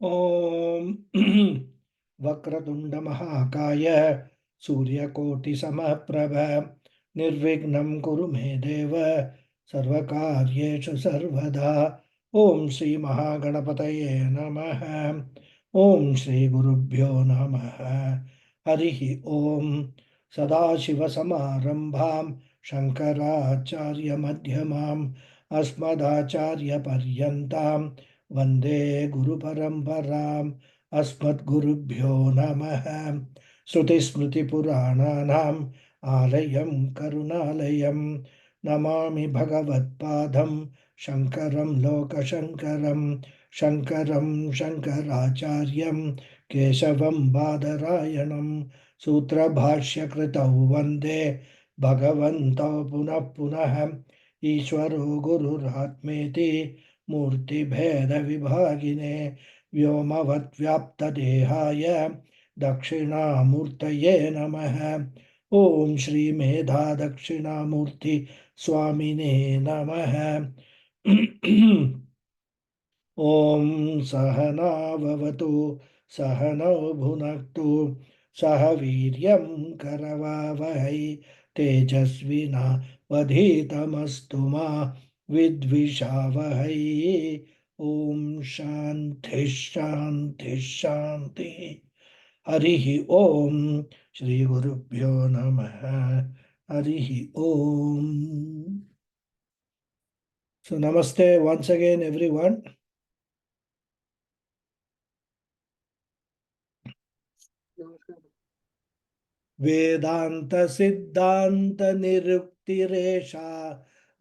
ॐ वक्रतुण्डमहाकाय सूर्यकोटिसमप्रभ निर्विघ्नं कुरु मे देव सर्वकार्येषु सर्वदा। ॐ श्रीमहागणपतये नमः। ॐ श्रीगुरुभ्यो नमः। हरिः ॐ। सदाशिवसमारम्भां शङ्कराचार्यमध्यमाम् अस्मदाचार्यपर्यन्तां वन्दे गुरुपरम्पराम्। अस्मद्गुरुभ्यो नमः। श्रुतिस्मृतिपुराणानाम् आलयं करुणालयं नमामि भगवत्पादं शङ्करं लोकशङ्करं। शङ्करं शङ्कराचार्यं केशवं बादरायणं सूत्रभाष्यकृतौ वन्दे भगवन्तौ पुनः पुनः। ईश्वरो गुरुरात्मेति मूर्तिभेदविभागिने व्योमवद्व्याप्तदेहाय दक्षिणामूर्तये नमः। ॐ श्रीमेधा दक्षिणामूर्ति स्वामिने नमः। ॐ सहनाववतु सहनौ भुनक्तु सह वीर्यं करवावहै तेजस्विनावधीतमस्तु मा विद्विषावहै। ॐ शान्ति शान्ति शान्ति। हरिः ॐ श्रीगुरुभ्यो नमः। हरिः ॐ। So namaste once again everyone. वेदांत सिद्धांत निरुक्तिरेषा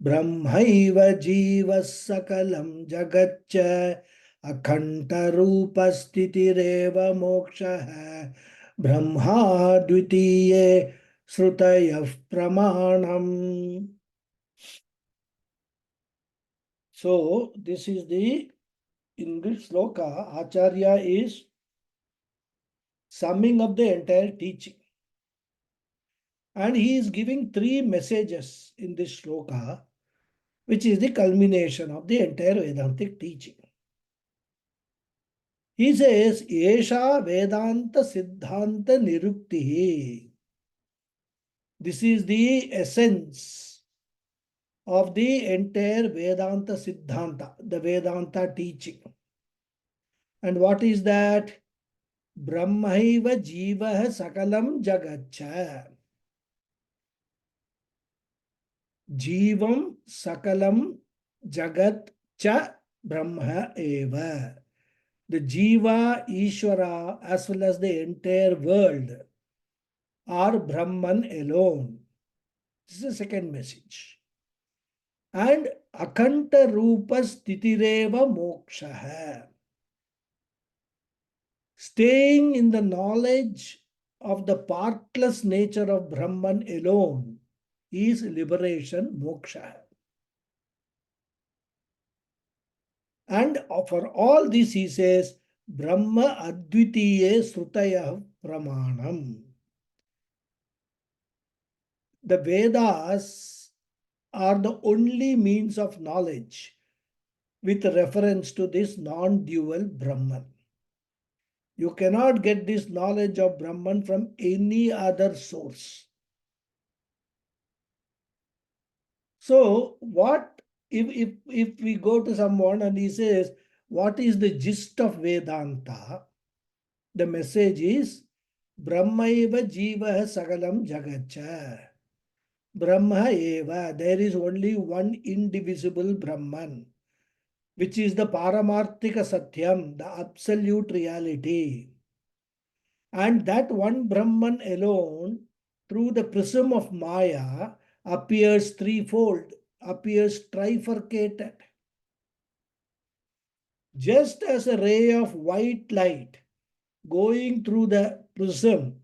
ब्रह्मैव जीवः सकलं जगच्च अखण्ड रूपस्थितिरेव मोक्षः ब्रह्मा द्वितीये श्रुतयः प्रमाणम्. So this is the in this sloka Acharya is summing up the entire teaching. And he is giving three messages in this shloka, which is the culmination of the entire Vedantic teaching. He says, Esha Vedanta Siddhanta Nirukti. This is the essence of the entire Vedanta Siddhanta, the Vedanta teaching. And what is that? Brahmaiva Jiva Sakalam Jagacha. Jivam Sakalam Jagat Cha Brahma Eva. The Jiva, Ishvara, as well as the entire world are Brahman alone. This is the second message. And Akanta Rupa Stitireva Moksha. Staying in the knowledge of the partless nature of Brahman alone is liberation, moksha. And for all this he says, Brahma Advitiye Srutaya Pramanam. The Vedas are the only means of knowledge with reference to this non-dual Brahman. You cannot get this knowledge of Brahman from any other source. So what if we go to someone and he says, what is the gist of Vedanta? The message is Brahmaiva Jiva Sagalam Jagacha. Brahma Eva, there is only one indivisible Brahman, which is the Paramarthika Satyam, the absolute reality. And that one Brahman alone, through the prism of Maya, appears threefold, appears trifurcated. Just as a ray of white light going through the prism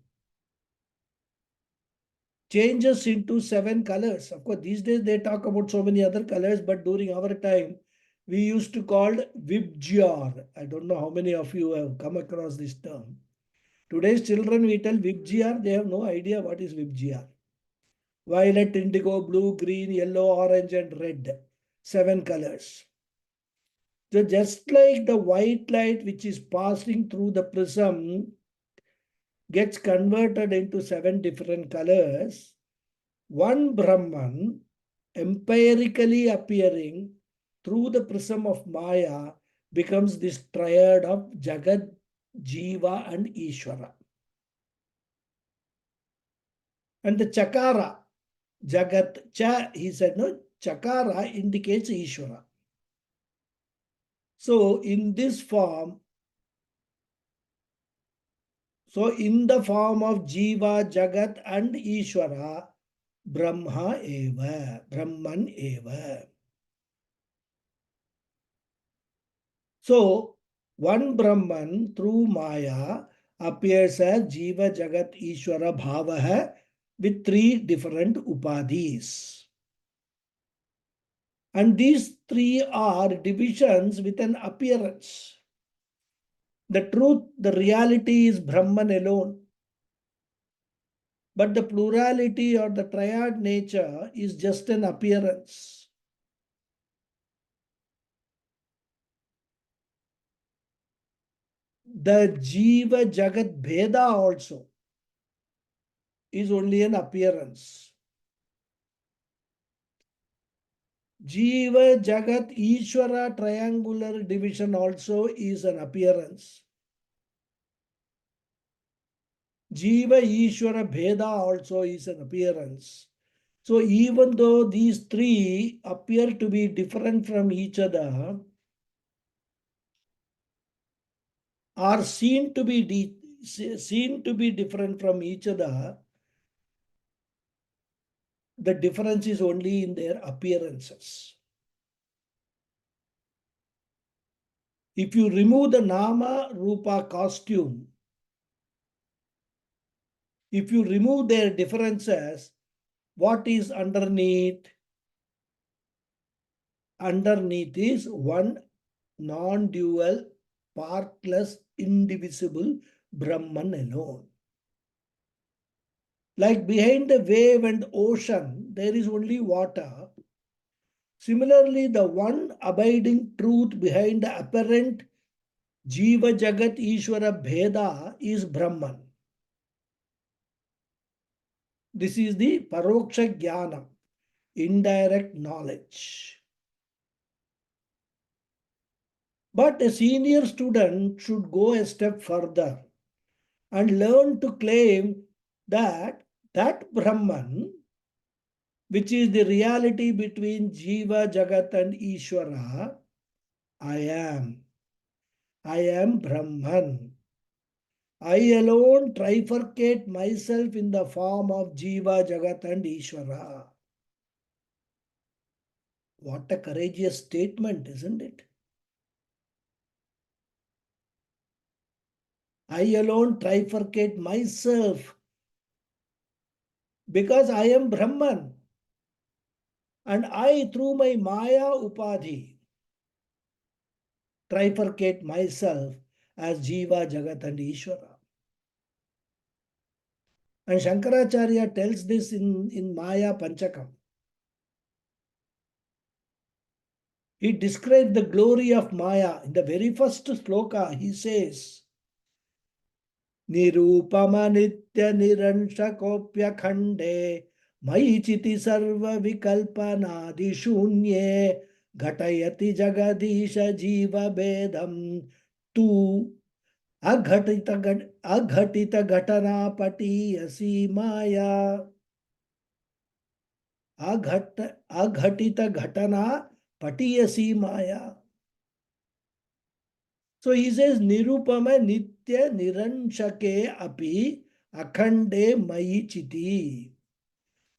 changes into 7 colors. Of course, these days they talk about so many other colors, but during our time, we used to call Vibgyor. I don't know how many of you have come across this term. Today's children, we tell Vibgyor, they have no idea what is Vibgyor. Violet, indigo, blue, green, yellow, orange, and red. 7 colors. So just like the white light which is passing through the prism gets converted into 7 different colors, one Brahman empirically appearing through the prism of Maya becomes this triad of Jagat, Jiva, and Ishvara. And the Chakara, Jagat, Cha, he said, no, Chakara indicates Ishvara. So in this form, in the form of Jiva, Jagat, and Ishvara, Brahma eva, Brahman eva. So, one Brahman through Maya appears as Jiva, Jagat, Ishvara, Bhavaha with 3 different upadhis. And these 3 are divisions with an appearance. The truth, the reality is Brahman alone. But the plurality or the triad nature is just an appearance. The Jiva Jagat Bheda also is only an appearance. Jiva Jagat Ishvara triangular division also is an appearance. Jiva Ishvara Bheda also is an appearance. So even though these 3 appear to be different from each other, are seen to be different from each other, the difference is only in their appearances. If you remove the Nama Rupa costume, if you remove their differences, what is underneath? Underneath is one non-dual, partless, indivisible Brahman alone. Like behind the wave and ocean, there is only water. Similarly, the one abiding truth behind the apparent Jiva Jagat Ishvara Bheda is Brahman. This is the Paroksha Jnana, indirect knowledge. But a senior student should go a step further and learn to claim that Brahman, which is the reality between Jiva, Jagat, and Ishvara, I am. I am Brahman. I alone trifurcate myself in the form of Jiva, Jagat, and Ishvara. What a courageous statement, isn't it? I alone trifurcate myself because I am Brahman. And I, through my Maya Upadhi, trifurcate myself as Jiva, Jagat, and Ishvara. And Shankaracharya tells this in Maya Panchakam. He described the glory of Maya. In the very first sloka, he says, Nirupama Nitya Niranshakopya Khande Maichiti Sarva Vikalpanadi Shunye Ghatayati Jagadisha Jiva Bedam Tu अघटित घटना पटीयसी माया अघटित घटना पटीयसी माया. So he says nirupama nitya niranshake api akhande mayi chiti.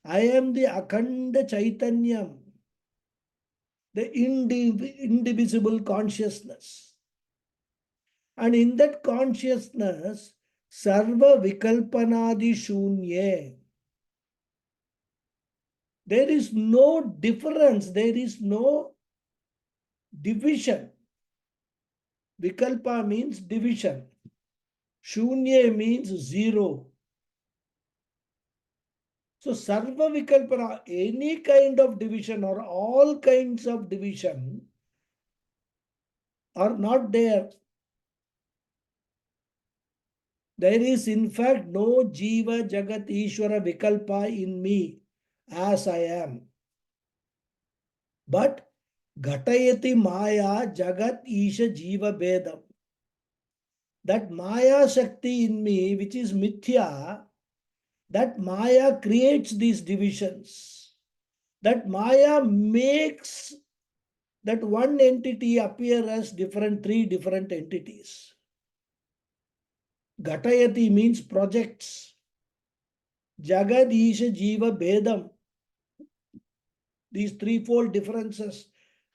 I am the akhanda chaitanyam, the indivisible consciousness. And in that consciousness, sarva vikalpanadi shunye. There is no difference, there is no division. Vikalpa means division. Shunye means 0. So sarva vikalpana, any kind of division or all kinds of division are not there. There is in fact no Jiva Jagat Ishvara Vikalpa in me as I am. But Ghatayati Maya Jagat Isha Jiva Bedam. That Maya Shakti in me, which is Mithya, that Maya creates these divisions. That Maya makes that one entity appear as three different entities. Ghatayati means projects. Jagad Isha Jiva Bedam. These threefold differences,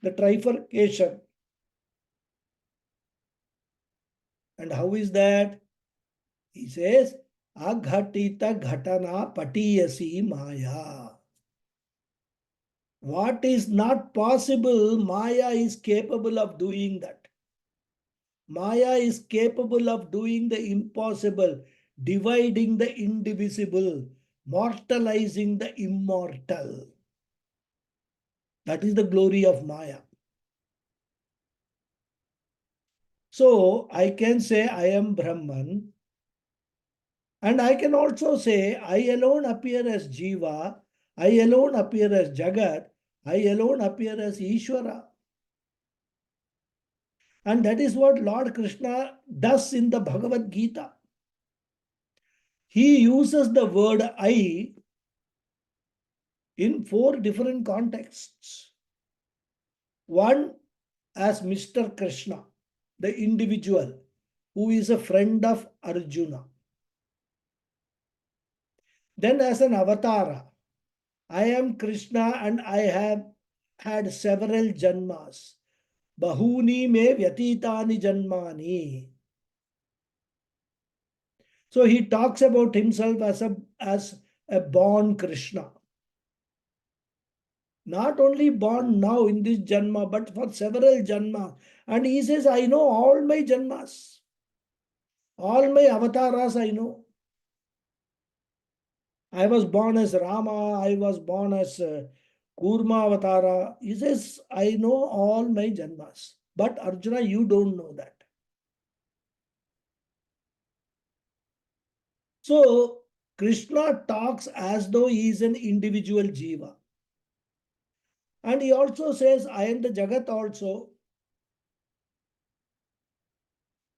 the trifurcation. And how is that? He says, Aghatita Ghatana Patiyasi Maya. What is not possible, Maya is capable of doing that. Maya is capable of doing the impossible, dividing the indivisible, mortalizing the immortal. That is the glory of Maya. So I can say I am Brahman, and I can also say I alone appear as Jiva, I alone appear as Jagat, I alone appear as Ishvara. And that is what Lord Krishna does in the Bhagavad Gita. He uses the word I in 4 different contexts. One, as Mr. Krishna, the individual who is a friend of Arjuna. Then as an avatara, I am Krishna and I have had several janmas. Bahuni me vyatitani janmani. So he talks about himself as a born Krishna. Not only born now in this janma, but for several janmas. And he says, I know all my janmas. All my avatars I know. I was born as Rama, I was born as Kurma Avatara. He says, I know all my janmas. But Arjuna, you don't know that. So, Krishna talks as though he is an individual jiva. And he also says, I am the Jagat also.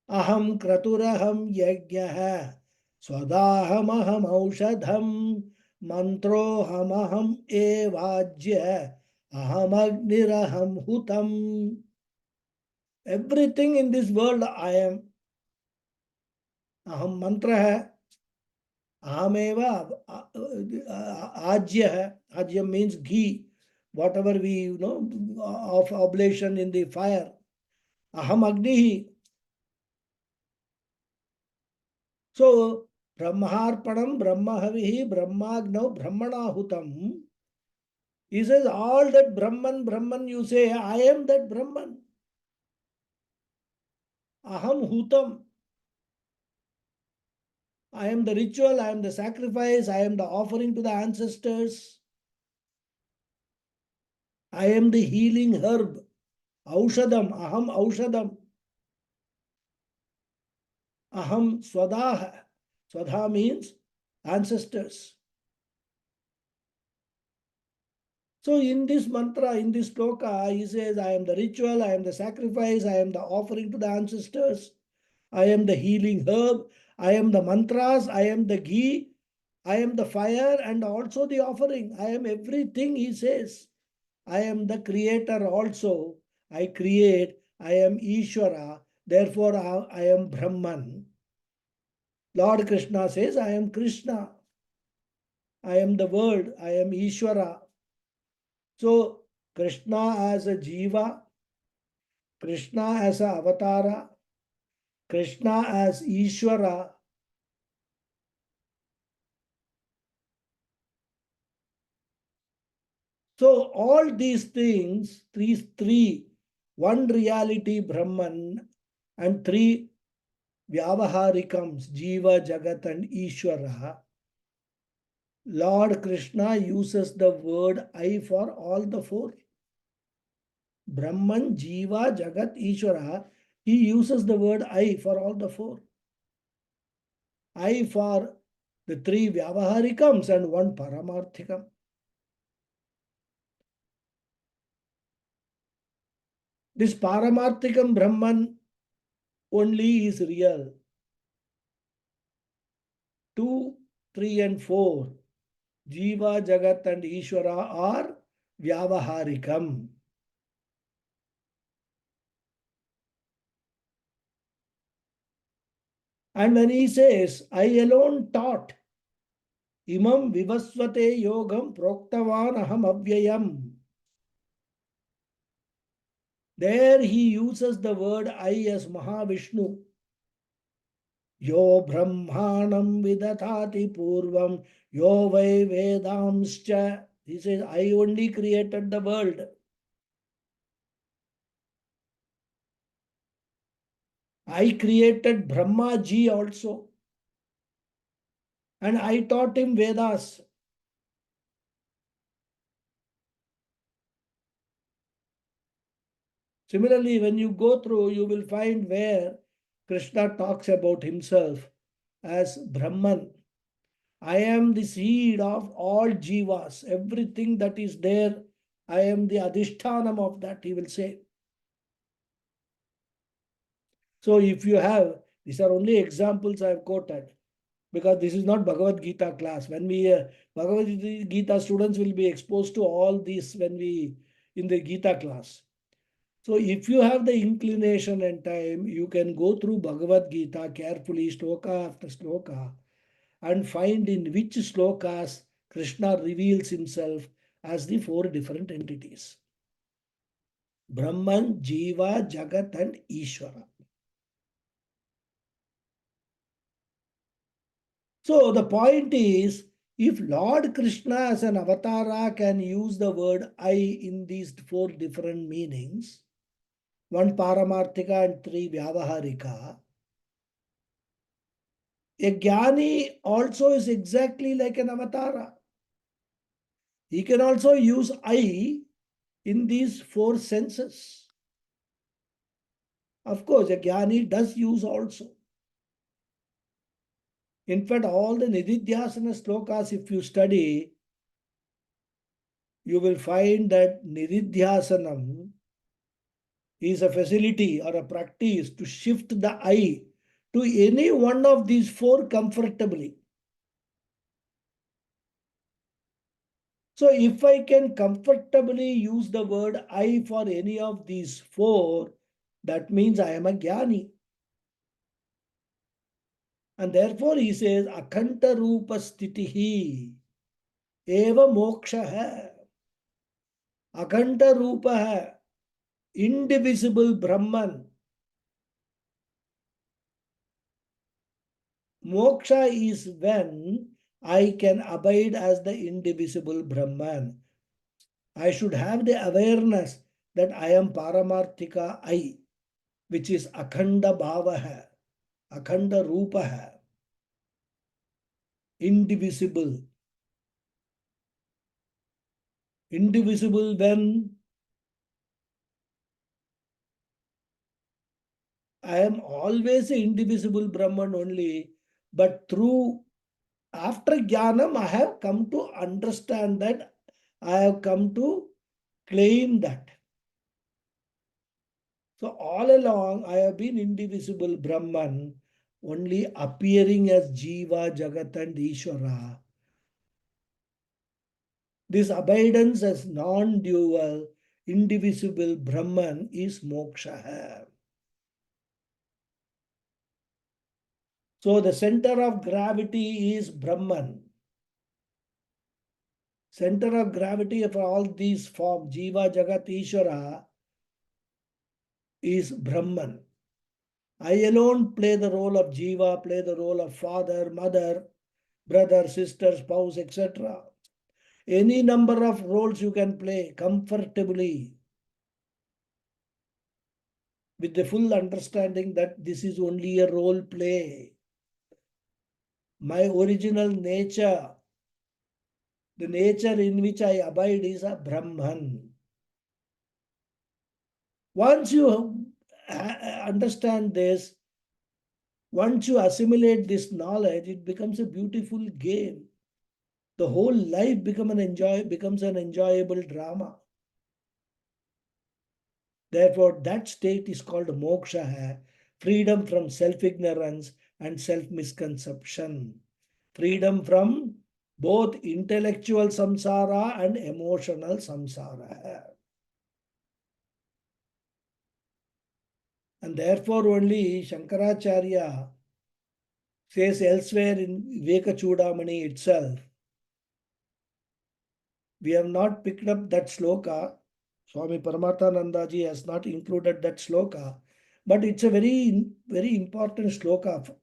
Aham kraturaham yajnah swadaham aushadham mantrohamaham evajya aham agniraham hutam. Everything in this world I am. Aham mantra hai. Ahameva ajya hai. Ajya means ghee. Whatever we of oblation in the fire. Aham agnihi. So Brahmaharpanam, Brahmahavihi, Brahmagnav, Brahmanahutam. He says, all that Brahman, Brahman, you say, I am that Brahman. Aham Hutam. I am the ritual, I am the sacrifice, I am the offering to the ancestors. I am the healing herb. Aushadam, Aham Aushadam. Aham Swadaha. Swadha means ancestors. So in this mantra, in this sloka, he says, I am the ritual, I am the sacrifice, I am the offering to the ancestors, I am the healing herb, I am the mantras, I am the ghee, I am the fire and also the offering. I am everything, he says. I am the creator also. I create, I am Ishvara, therefore I am Brahman. Lord Krishna says, I am Krishna. I am the word, I am Ishvara. So, Krishna as a Jiva, Krishna as a Avatara, Krishna as Ishvara. So, all these things, three, one reality Brahman and three Vyavaharikams, Jiva, Jagat and Ishvara. Lord Krishna uses the word I for all the 4. Brahman, Jiva, Jagat, Ishvara. he uses the word I for all the four. I for the three Vyavaharikams and one Paramarthikam. This Paramarthikam Brahman only is real. 2, 3 and 4. Jiva, Jagat and Ishvara are Vyavaharikam. And when he says, I alone taught, Imam Vivasvate Yogam Proktavan Aham Avyayam. There he uses the word I as Mahavishnu. Yo Brahmanam Vidatati Purvam, Yo Vai Vedamscha. He says, I only created the world. I created Brahma ji also. And I taught him Vedas. Similarly, when you go through, you will find where Krishna talks about himself as Brahman. I am the seed of all jivas. Everything that is there, I am the adhishthanam of that, he will say. So if you have, these are only examples I have quoted, because this is not Bhagavad Gita class. When we, Bhagavad Gita students will be exposed to all this when we, in the Gita class. So if you have the inclination and time, you can go through Bhagavad Gita carefully, sloka after sloka, and find in which slokas Krishna reveals himself as the four different entities. Brahman, Jiva, Jagat and Ishvara. So the point is, if Lord Krishna as an avatara can use the word I in these four different meanings, one Paramarthika and three Vyavaharika, a Jnani also is exactly like an avatara. He can also use I in these four senses. Of course, a Jnani does use also. In fact, all the Nididhyasana slokas, if you study, you will find that Nididhyasanam is a facility or a practice to shift the I to any one of these four comfortably. So if I can comfortably use the word I for any of these four, that means I am a Jnani. And therefore he says, Akhanta Rupa Stitihi Eva Moksha hai. Akhanta Rupa hai. Indivisible Brahman. Moksha is when I can abide as the indivisible Brahman. I should have the awareness that I am Paramarthika I, which is Akhanda Bhava hai, Akhanda Rupa hai, indivisible. Indivisible when I am always an indivisible Brahman only, but through after Jnanam, I have come to understand that, I have come to claim that. So all along, I have been indivisible Brahman, only appearing as Jiva, Jagat and Ishvara. This abidance as non-dual, indivisible Brahman is moksha. So the center of gravity is Brahman. Center of gravity for all these forms, Jiva, Jagat, Ishvara, is Brahman. I alone play the role of Jiva, play the role of father, mother, brother, sister, spouse, etc. Any number of roles you can play comfortably with the full understanding that this is only a role play. My original nature, the nature in which I abide is a Brahman. Once you understand this, once you assimilate this knowledge, it becomes a beautiful game. The whole life becomes an enjoyable drama. Therefore, that state is called moksha hai, freedom from self-ignorance and self-misconception. Freedom from both intellectual samsara and emotional samsara. And therefore only Shankaracharya says elsewhere in Vivekachudamani itself, we have not picked up that sloka. Swami Paramathanandaji has not included that sloka, but it's a very, very important sloka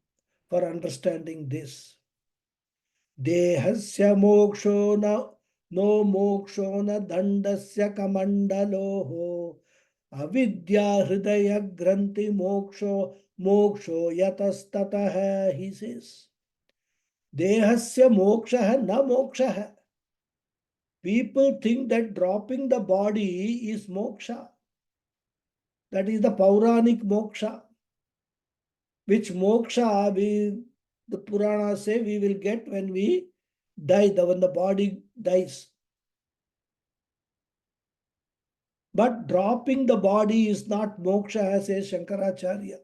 for understanding this. Dehasya moksho na no moksho na dandasya kamandaloho avidya hridaya granti moksho yatastata, he says. Dehasya moksha na moksha. People think that dropping the body is moksha. That is the Pauranic moksha. Which moksha the Puranas say we will get when we die, when the body dies. But dropping the body is not moksha, says Shankaracharya.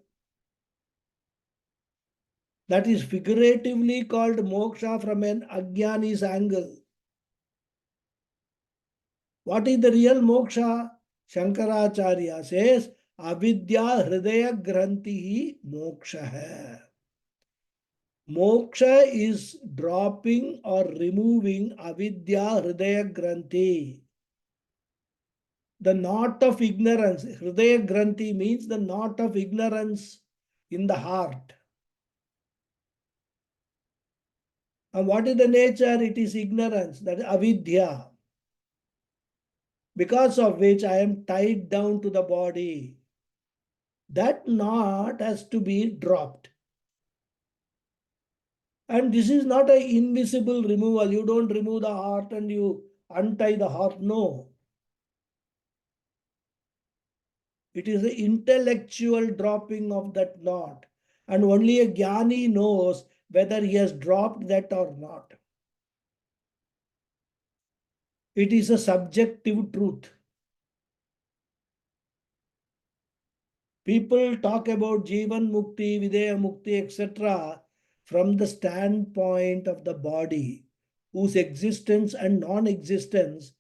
That is figuratively called moksha from an Ajnani's angle. What is the real moksha? Shankaracharya says, Avidya Hridaya Granti moksha hai. Moksha is dropping or removing Avidya Hridaya Granti. The knot of ignorance. Hridaya Granti means the knot of ignorance in the heart. And what is the nature? It is ignorance, that is avidya, because of which I am tied down to the body. That knot has to be dropped. And this is not an invisible removal. You don't remove the heart and you untie the heart. No. It is the intellectual dropping of that knot. And only a jnani knows whether he has dropped that or not. It is a subjective truth. People talk about Jivan Mukti, Videha Mukti, etc. from the standpoint of the body, whose existence and non-existence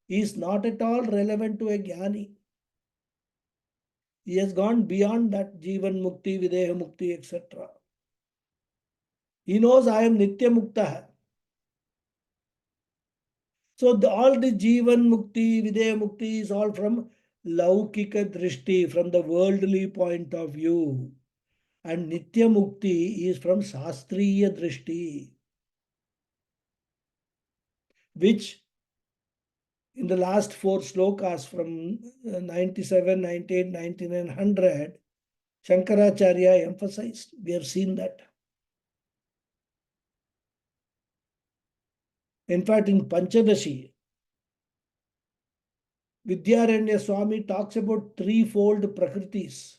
is not at all relevant to a jnani. He has gone beyond that Jivan Mukti, Videha Mukti, etc. He knows I am Nitya Mukta. So all the Jivan Mukti, Videha Mukti is all from Laukika Drishti, from the worldly point of view. And Nitya Mukti is from Shastriya Drishti, which in the last four slokas from 97, 98, 99, 100, Shankaracharya emphasized. We have seen that. In fact, in Panchadashi, Vidyaranya Swami talks about threefold prakritis.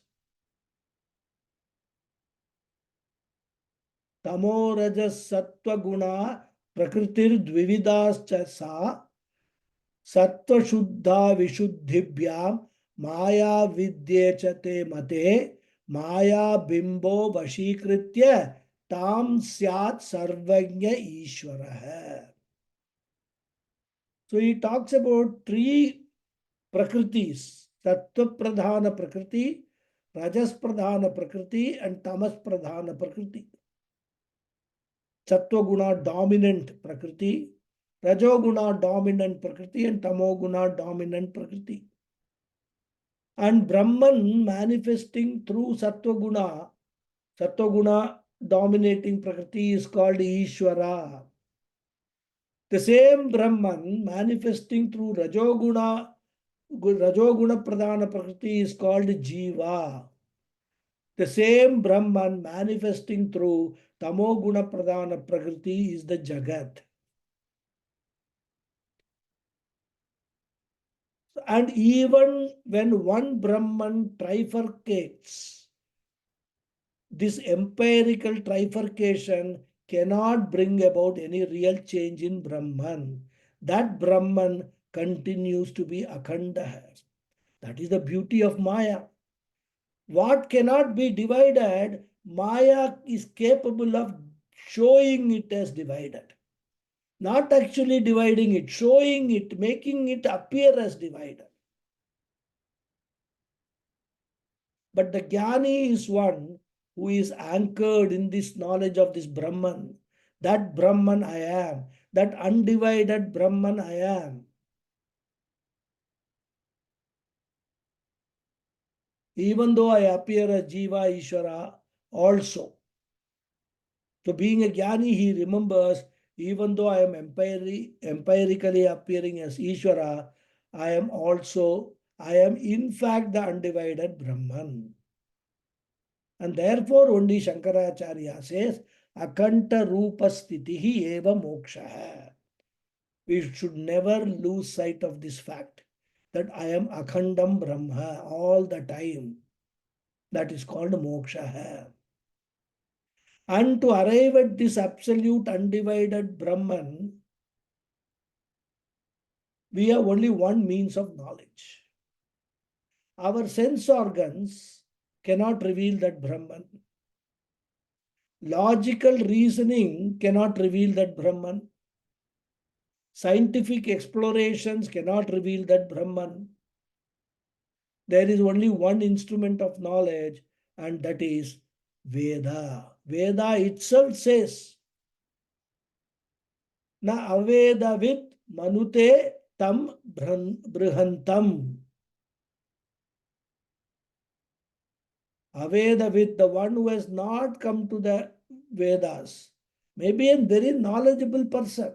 Tamo rajas sattva guna prakritir dvividascha sa sattva shuddha vishuddhibhyam maya vidyechate mate maya bimbo vashikritya tam syat sarvagnya ishvara. So he talks about three prakritis: sattva pradhana prakriti, rajas pradhana prakriti, and tamas pradhana prakriti. Sattva guna dominant prakriti, rajoguna dominant prakriti, and tamoguna dominant prakriti. And Brahman manifesting through sattva guna dominating prakriti is called Ishvara. The same Brahman manifesting through rajoguna pradhana prakriti is called Jiva. The same Brahman manifesting through tamoguna pradhana prakriti is the Jagat. And even when one Brahman trifurcates, this empirical trifurcation cannot bring about any real change in Brahman. That Brahman continues to be Akhanda. That is the beauty of Maya. What cannot be divided, Maya is capable of showing it as divided. Not actually dividing it, showing it, making it appear as divided. But the Jnani is one who is anchored in this knowledge of this Brahman. That Brahman I am, that undivided Brahman I am. Even though I appear as Jiva Ishvara also. So being a Jnani, he remembers, even though I am empirically appearing as Ishvara, I am in fact the undivided Brahman. And therefore only Shankaracharya says, Akanta Rupa Sthitihi Eva Moksha. We should never lose sight of this fact that I am Akhandam Brahma all the time. That is called Moksha. And to arrive at this absolute undivided Brahman, we have only one means of knowledge. Our sense organs cannot reveal that Brahman. Logical reasoning cannot reveal that Brahman. Scientific explorations cannot reveal that Brahman. There is only one instrument of knowledge, and that is Veda. Veda itself says, Na avedavit manute tam brihantam. Avedavit, the one who has not come to the Vedas, may be a very knowledgeable person,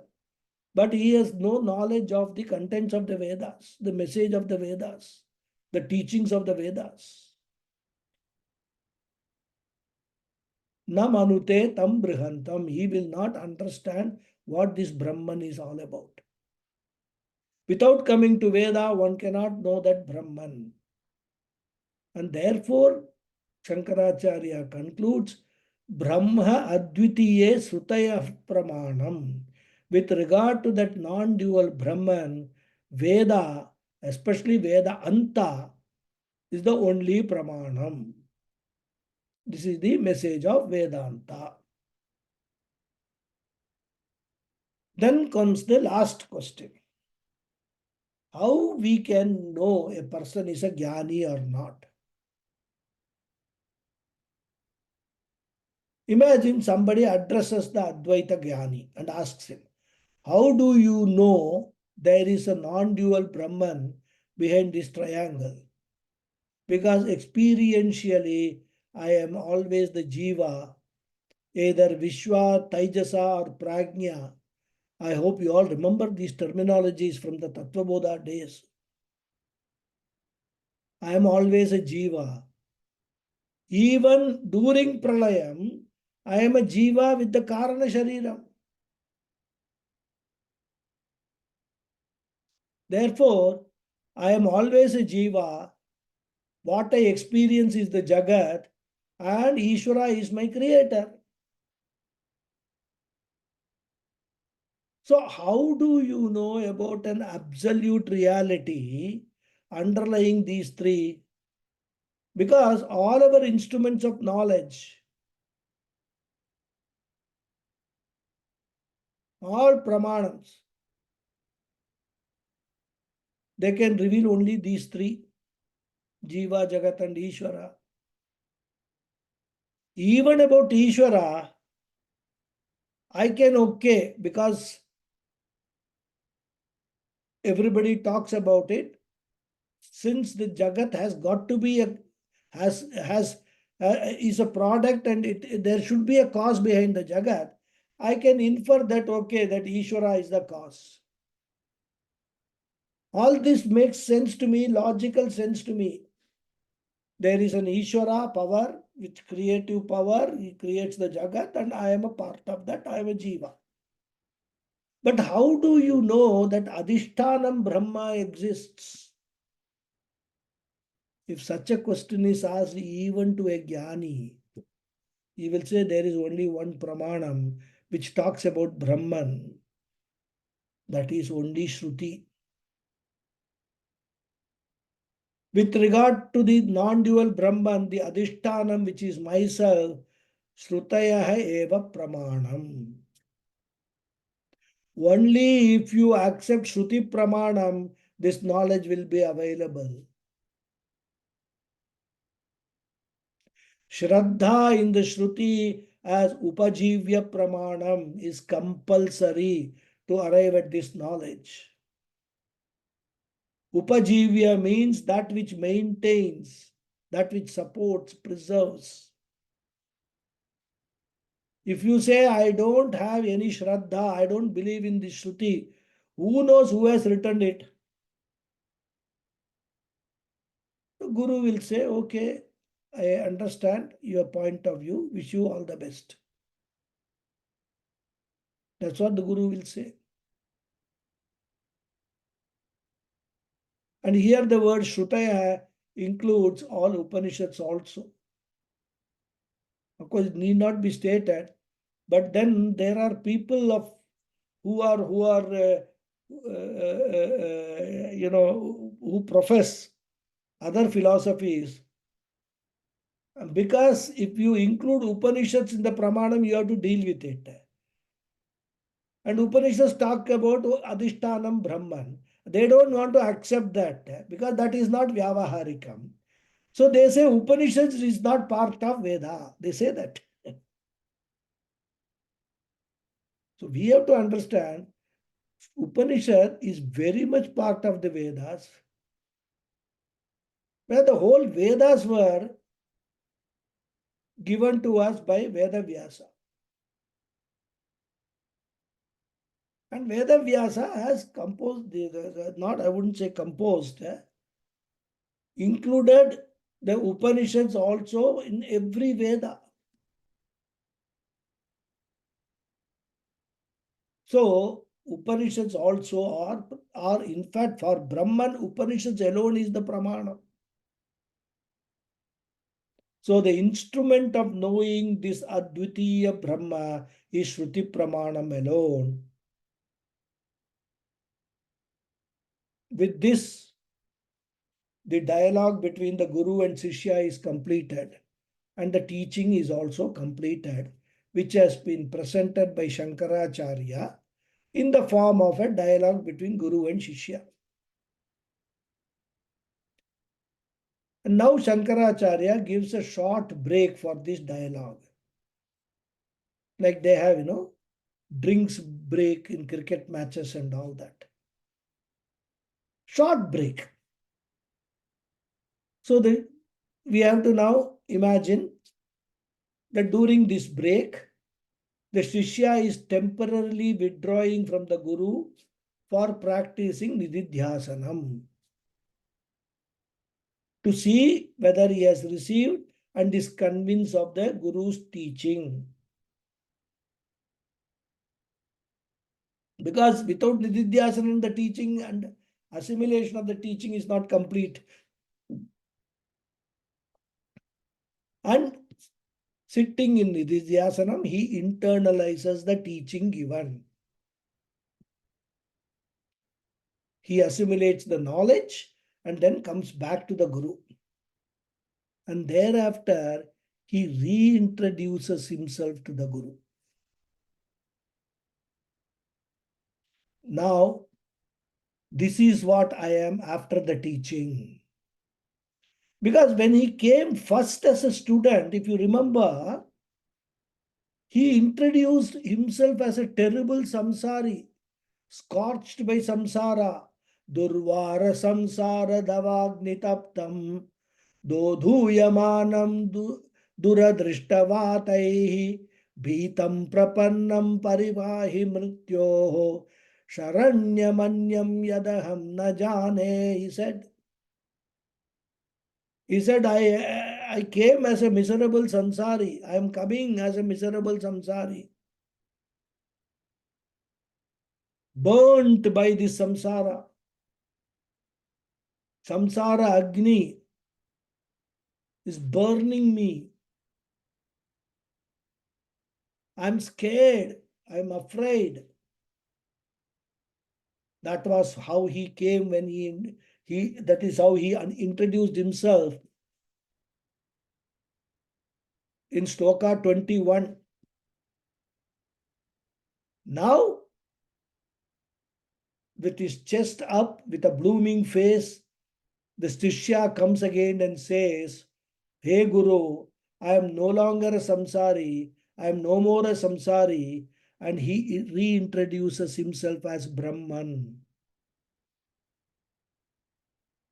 but he has no knowledge of the contents of the Vedas, the message of the Vedas, the teachings of the Vedas. Na manute tam brihantam. He will not understand what this Brahman is all about. Without coming to Veda, one cannot know that Brahman. And therefore, Shankaracharya concludes, Brahma Advitiye Sutaya Pramanam. With regard to that non-dual Brahman, Veda, especially Veda Anta, is the only Pramanam. This is the message of Vedanta. Then comes the last question. How we can know a person is a Jnani or not? Imagine somebody addresses the Advaita Jnani and asks him, how do you know there is a non-dual Brahman behind this triangle? Because experientially, I am always the Jiva, either Vishwa, Taijasa or Prajna. I hope you all remember these terminologies from the Tattvabodha days. I am always a Jiva. Even during Pralayam, I am a Jiva with the Karana Shariram. Therefore, I am always a Jiva. What I experience is the Jagat, and Ishvara is my creator. So, how do you know about an absolute reality underlying these three? Because all our instruments of knowledge, all pramanams, they can reveal only these three, Jiva, Jagat and Ishvara. Even about Ishvara, I can okay, because everybody talks about it. Since the Jagat has got to be is a product, and there should be a cause behind the Jagat, I can infer that okay, that Ishvara is the cause. All this makes sense to me, logical sense to me. There is an Ishvara power, which creative power, he creates the Jagat, and I am a part of that, I am a Jiva. But how do you know that Adhishtanam Brahma exists? If such a question is asked even to a jnani, he will say there is only one pramanam which talks about Brahman. That is only Shruti. With regard to the non-dual Brahman, the Adhishtanam, which is myself, Shrutayaha eva pramanam. Only if you accept Shruti pramanam, this knowledge will be available. Shraddha in the Shruti as Upajivya pramanam is compulsory to arrive at this knowledge. Upajivya means that which maintains, that which supports, preserves. If you say, I don't have any Shraddha, I don't believe in this Shruti, who knows who has written it? The Guru will say, okay, I understand your point of view, wish you all the best. That's what the Guru will say. And here the word Shrutaya includes all Upanishads also. Of course, it need not be stated, but then there are people of who are who profess other philosophies. Because if you include Upanishads in the Pramanam, you have to deal with it. And Upanishads talk about Adhishtanam Brahman. They don't want to accept that because that is not Vyavaharikam. So they say Upanishads is not part of Veda. They say that. So we have to understand Upanishad is very much part of the Vedas, where the whole Vedas were given to us by Veda Vyasa. And Veda Vyasa has composed, not I wouldn't say composed, included the Upanishads also in every Veda. So Upanishads also are in fact for Brahman, Upanishads alone is the Pramana. So the instrument of knowing this Advitiya Brahma is Shruti Pramanam alone. With this, the dialogue between the Guru and Shishya is completed and the teaching is also completed, which has been presented by Shankaracharya in the form of a dialogue between Guru and Shishya. And now Shankaracharya gives a short break for this dialogue. Like they have, drinks break in cricket matches and all that. Short break. So we have to now imagine that during this break, the Shishya is temporarily withdrawing from the Guru for practicing Nididhyasanam to see whether he has received and is convinced of the Guru's teaching. Because without Nididhyasanam, the teaching and assimilation of the teaching is not complete. And sitting in Nididhyasanam, he internalizes the teaching given. He assimilates the knowledge and then comes back to the Guru. And thereafter, he reintroduces himself to the Guru. Now, this is what I am after the teaching. Because when he came first as a student, if you remember, he introduced himself as a terrible samsari, scorched by samsara, durvara samsara davagnitaptam, dodhuyamanam duradrishtavatai, bhitam prapannam parivahi mrityoho, sharanyamanyam yadaham na jane, he said. He said, I came as a miserable samsari. I am coming as a miserable samsari. Burnt by this samsara. Samsara Agni. is burning me. I'm scared. I'm afraid. That was how he came when he that is how he introduced himself in Shloka 21. Now, with his chest up, with a blooming face, the Shishya comes again and says, Hey Guru, I am no longer a samsari, I am no more a samsari, and he reintroduces himself as Brahman.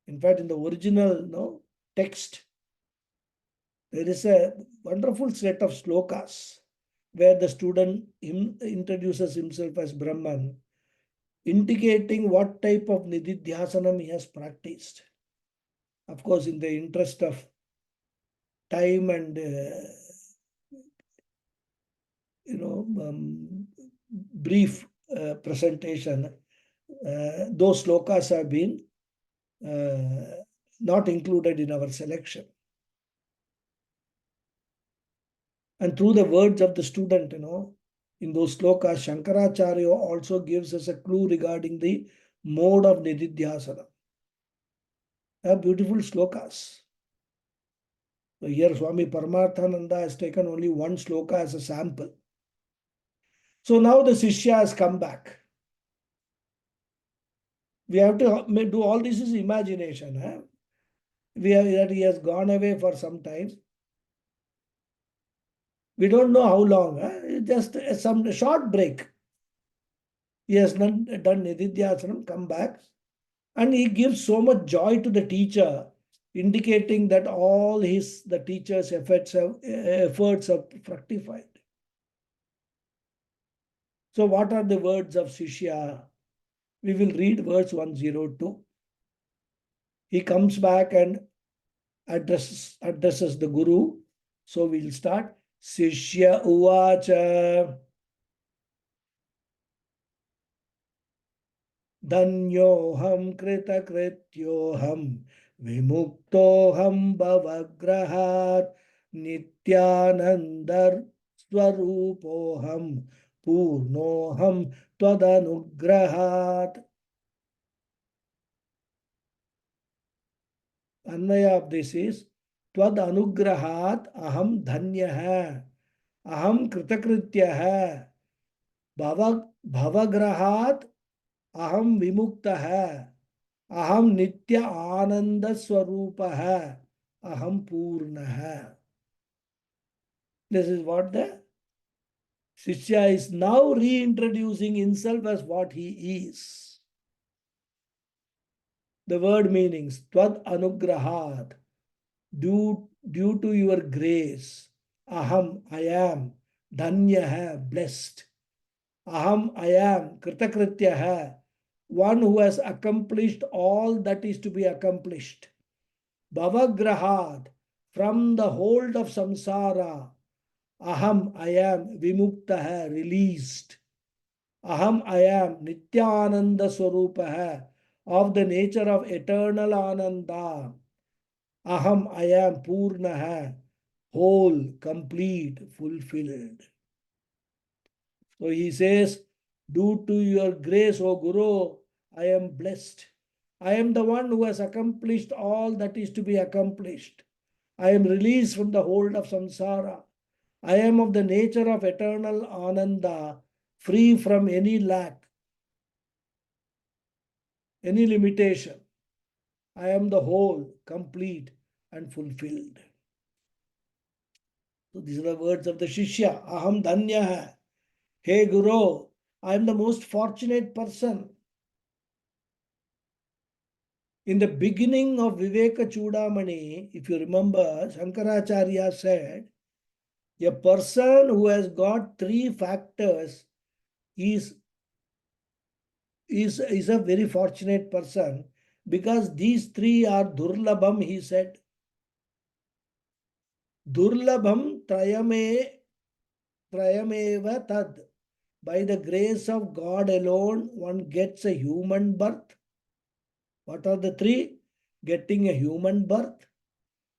In fact, in the original text, there is a wonderful set of slokas where the student introduces himself as Brahman, indicating what type of nididhyasanam he has practiced. Of course, in the interest of time and brief presentation, those slokas have been not included in our selection. And through the words of the student, in those slokas, Shankaracharya also gives us a clue regarding the mode of nididhyasana. Beautiful slokas. So here Swami Paramarthananda has taken only one sloka as a sample. So now the Shishya has come back. We have to do all this is imagination. That he has gone away for some time. We don't know how long. Just some short break. He has done Nididhyasanam, come back. And he gives so much joy to the teacher, indicating that all the teacher's efforts have fructified. So what are the words of Shishya? We will read verse 102. He comes back and addresses the Guru. So we'll start. Shishya uvacha Danyoham kritakrityoham vimuktoham bhavagrahat nityanandar swarupoham purnoham tvadanugrahat. Anvaya of this is Tvadanugrahat aham dhanyah aham kritakrityah bhavagrahat aham vimuktah aham nitya ananda swarupah aham purnah. This is what the Shishya is now reintroducing himself as what he is. The word meanings Tvad anugrahat, due to your grace, aham, I am, dhanyah, blessed, aham, I am, kritakrityah, one who has accomplished all that is to be accomplished, bhavagrahat, from the hold of samsara, aham, I am, vimuktah, released, aham, I am, nityananda swarupah, of the nature of eternal ananda, aham, I am, purnaha, whole, complete, fulfilled. So he says, due to your grace, O Guru, I am blessed. I am the one who has accomplished all that is to be accomplished. I am released from the hold of samsara. I am of the nature of eternal ananda, free from any lack, any limitation. I am the whole, complete, and fulfilled. So these are the words of the Shishya. Aham dhanyah. Hey Guru, I am the most fortunate person. In the beginning of Vivekachudamani, if you remember, Shankaracharya said, a person who has got three factors is a very fortunate person, because these three are durlabham, he said. Durlabham trayameva tad. By the grace of God alone, one gets a human birth. What are the three? Getting a human birth,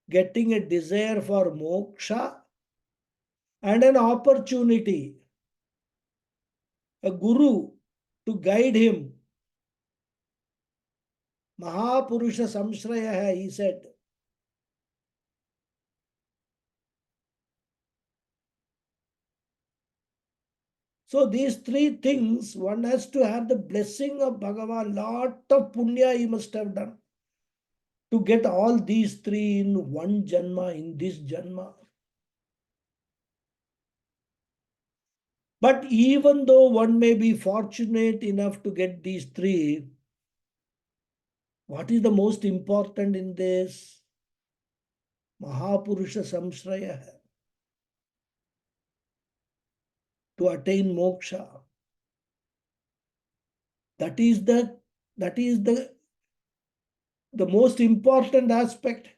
getting a desire for moksha and an opportunity, a guru to guide him. Mahapurusha samshraya, he said. So these three things, one has to have the blessing of Bhagavan. Lot of punya he must have done to get all these three in one janma, in this janma. But even though one may be fortunate enough to get these three, what is the most important in this? Mahapurusha samshraya, to attain moksha. That is the most important aspect.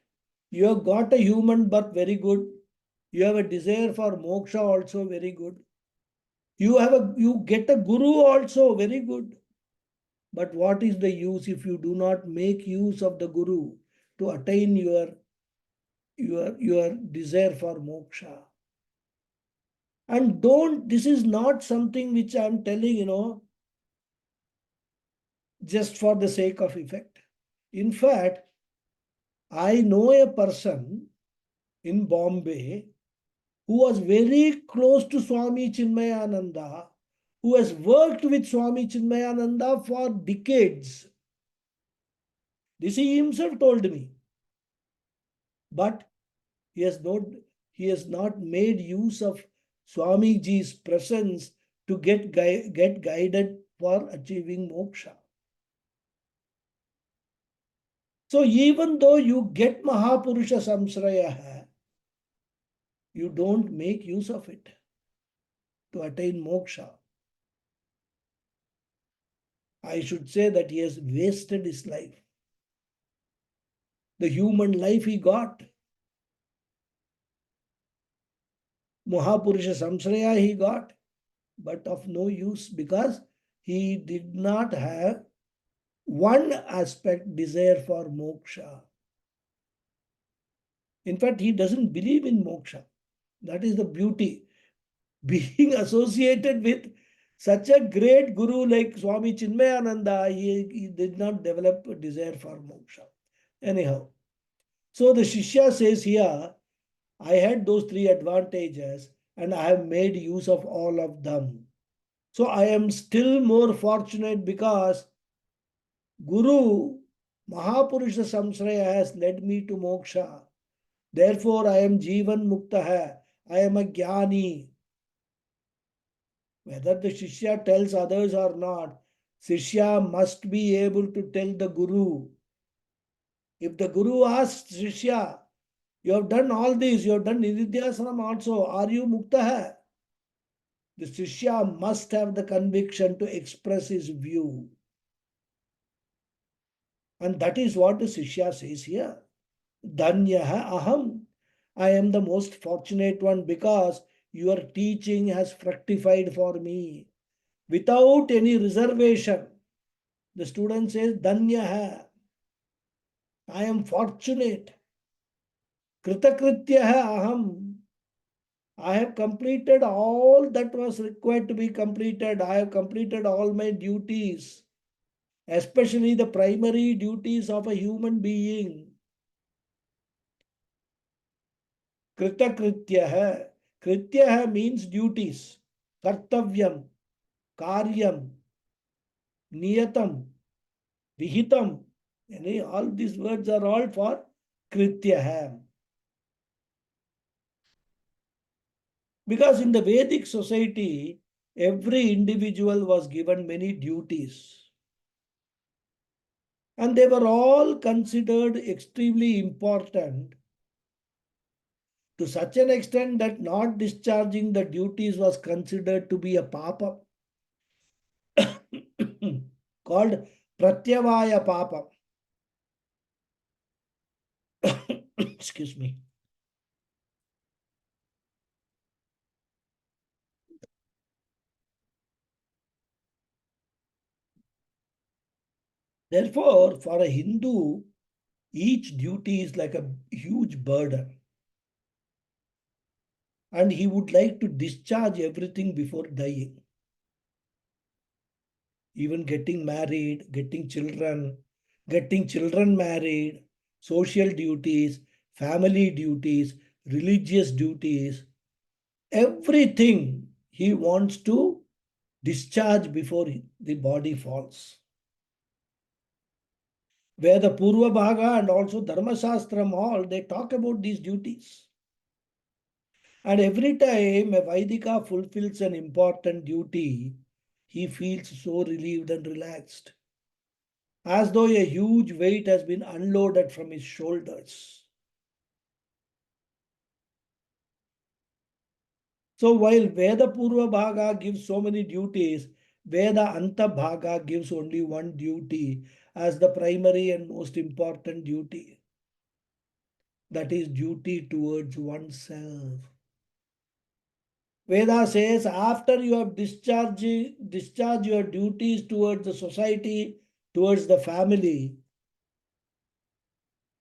You have got a human birth, very good. You have a desire for moksha, also very good. You get a guru, also very good. But what is the use if you do not make use of the guru to attain your desire for moksha? And don't, this is not something which I am telling, just for the sake of effect. In fact, I know a person in Bombay who was very close to Swami Chinmayananda, who has worked with Swami Chinmayananda for decades. This he himself told me. But he has not he has not made use of Swamiji's presence to get guided for achieving moksha. So even though you get Mahapurusha Samsraya, you don't make use of it to attain moksha. I should say that he has wasted his life. The human life he got, Mahapurusha Samsraya he got, but of no use because he did not have one aspect, desire for moksha. In fact, he doesn't believe in moksha. That is the beauty. Being associated with such a great guru like Swami Chinmayananda, he did not develop a desire for moksha. Anyhow, so the Shishya says here, I had those three advantages and I have made use of all of them. So I am still more fortunate because Guru Mahapurusha Samsraya has led me to moksha. Therefore, I am Jivan Mukta hai. I am a Jnani. Whether the Shishya tells others or not, Shishya must be able to tell the Guru. If the Guru asks Shishya, you have done all this, you have done Nididhyasana also, are you Mukta hai? The Shishya must have the conviction to express his view. And that is what the Shishya says here. Dhanyaha aham. I am the most fortunate one because your teaching has fructified for me without any reservation. The student says, Dhanyaha. I am fortunate. Kritakrityaha aham. I have completed all that was required to be completed. I have completed all my duties, especially the primary duties of a human being. Kritakrityaha. Krityaha means duties. Kartavyam, Karyam, Niyatam, Vihitam. All these words are all for Krityaha. Because in the Vedic society, every individual was given many duties. And they were all considered extremely important to such an extent that not discharging the duties was considered to be a papa called Pratyavaya Papa. Excuse me. Therefore, for a Hindu, Each duty is like a huge burden, and he would like to discharge everything before dying. Even getting children married, social duties, family duties, religious duties, everything he wants to discharge before the body falls. Where the Purva Bhaga and also Dharma Shastram, all they talk about these duties. And every time a Vaidika fulfills an important duty, he feels so relieved and relaxed, as though a huge weight has been unloaded from his shoulders. So while Veda Purva Bhaga gives so many duties, Veda Anta Bhaga gives only one duty as the primary and most important duty. That is duty towards oneself. Veda says after you have discharged your duties towards the society, towards the family,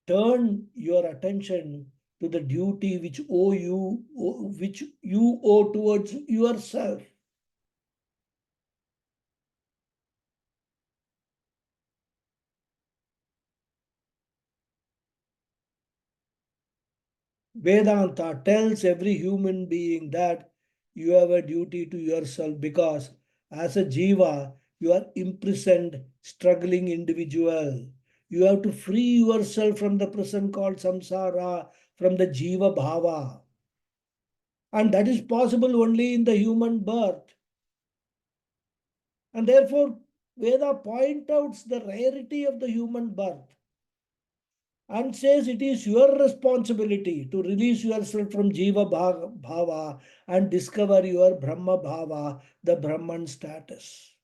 turn your attention to the duty which you owe towards yourself. Vedanta tells every human being that you have a duty to yourself because as a jiva, you are imprisoned, struggling individual. You have to free yourself from the prison called samsara, from the jiva bhava. And that is possible only in the human birth. And therefore, Veda point out the rarity of the human birth and says it is your responsibility to release yourself from Jiva Bhava and discover your Brahma Bhava, the Brahman status.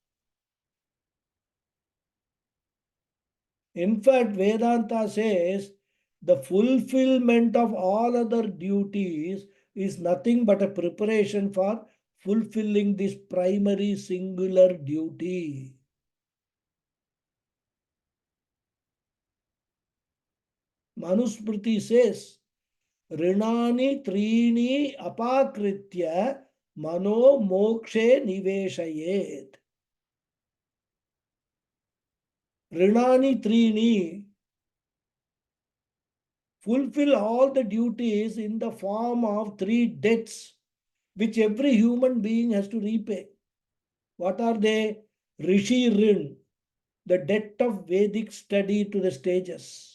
In fact, Vedanta says the fulfillment of all other duties is nothing but a preparation for fulfilling this primary singular duty. Manusmriti says, Rinani Trini Apakritya Mano Mokshe Niveshayet. Rinani Trini, fulfill all the duties in the form of three debts which every human being has to repay. What are they? Rishi Rin, the debt of Vedic study to the stages.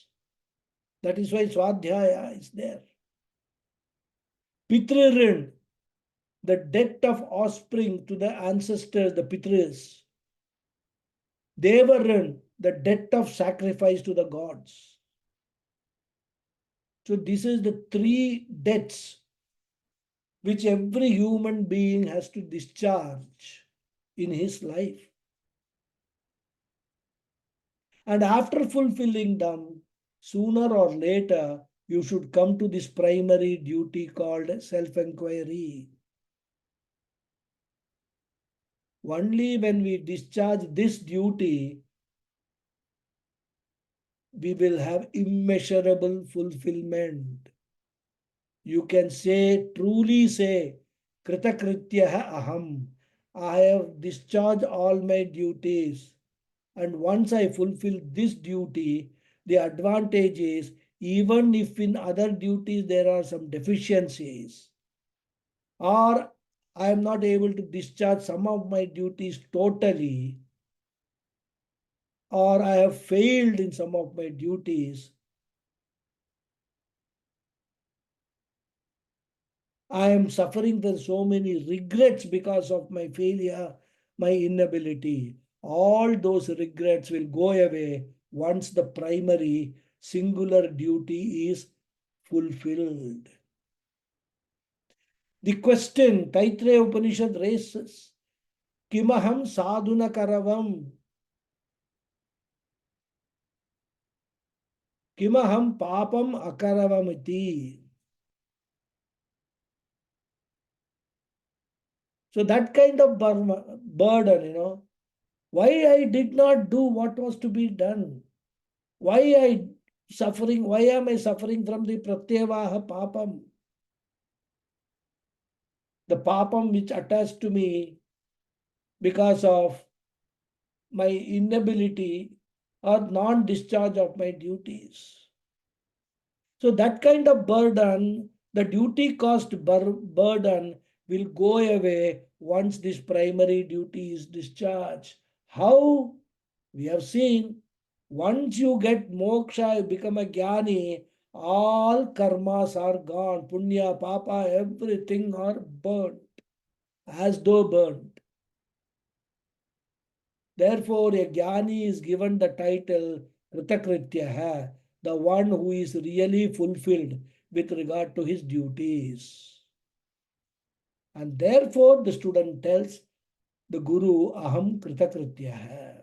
That is why Swadhyaya is there. Pitri Rin, the debt of offspring to the ancestors, the Pitris. Devaran, the debt of sacrifice to the gods. So this is the three debts which every human being has to discharge in his life. And after fulfilling them, sooner or later, you should come to this primary duty called self-inquiry. Only when we discharge this duty, we will have immeasurable fulfillment. You can say, truly say, Kritakrityaha aham. I have discharged all my duties. And once I fulfill this duty, the advantage is even if in other duties there are some deficiencies, or I am not able to discharge some of my duties totally, or I have failed in some of my duties, I am suffering with so many regrets because of my failure, my inability. All those regrets will go away once the primary singular duty is fulfilled. The question Taittiriya Upanishad raises, Kimaham sadhuna karavam, Kimaham papam akaravamiti. So that kind of burden, why I did not do what was to be done, why I suffering. Why am I suffering from the pratyevaha papam? The papam which attached to me because of my inability or non-discharge of my duties. So that kind of burden, the duty cost burden will go away once this primary duty is discharged. How? We have seen, once you get moksha, you become a jnani, all karmas are gone. Punya, papa, everything are burnt, as though burnt. Therefore, a jnani is given the title Kritakrityaha, the one who is really fulfilled with regard to his duties. And therefore, the student tells the Guru, Aham Kritakrityaha.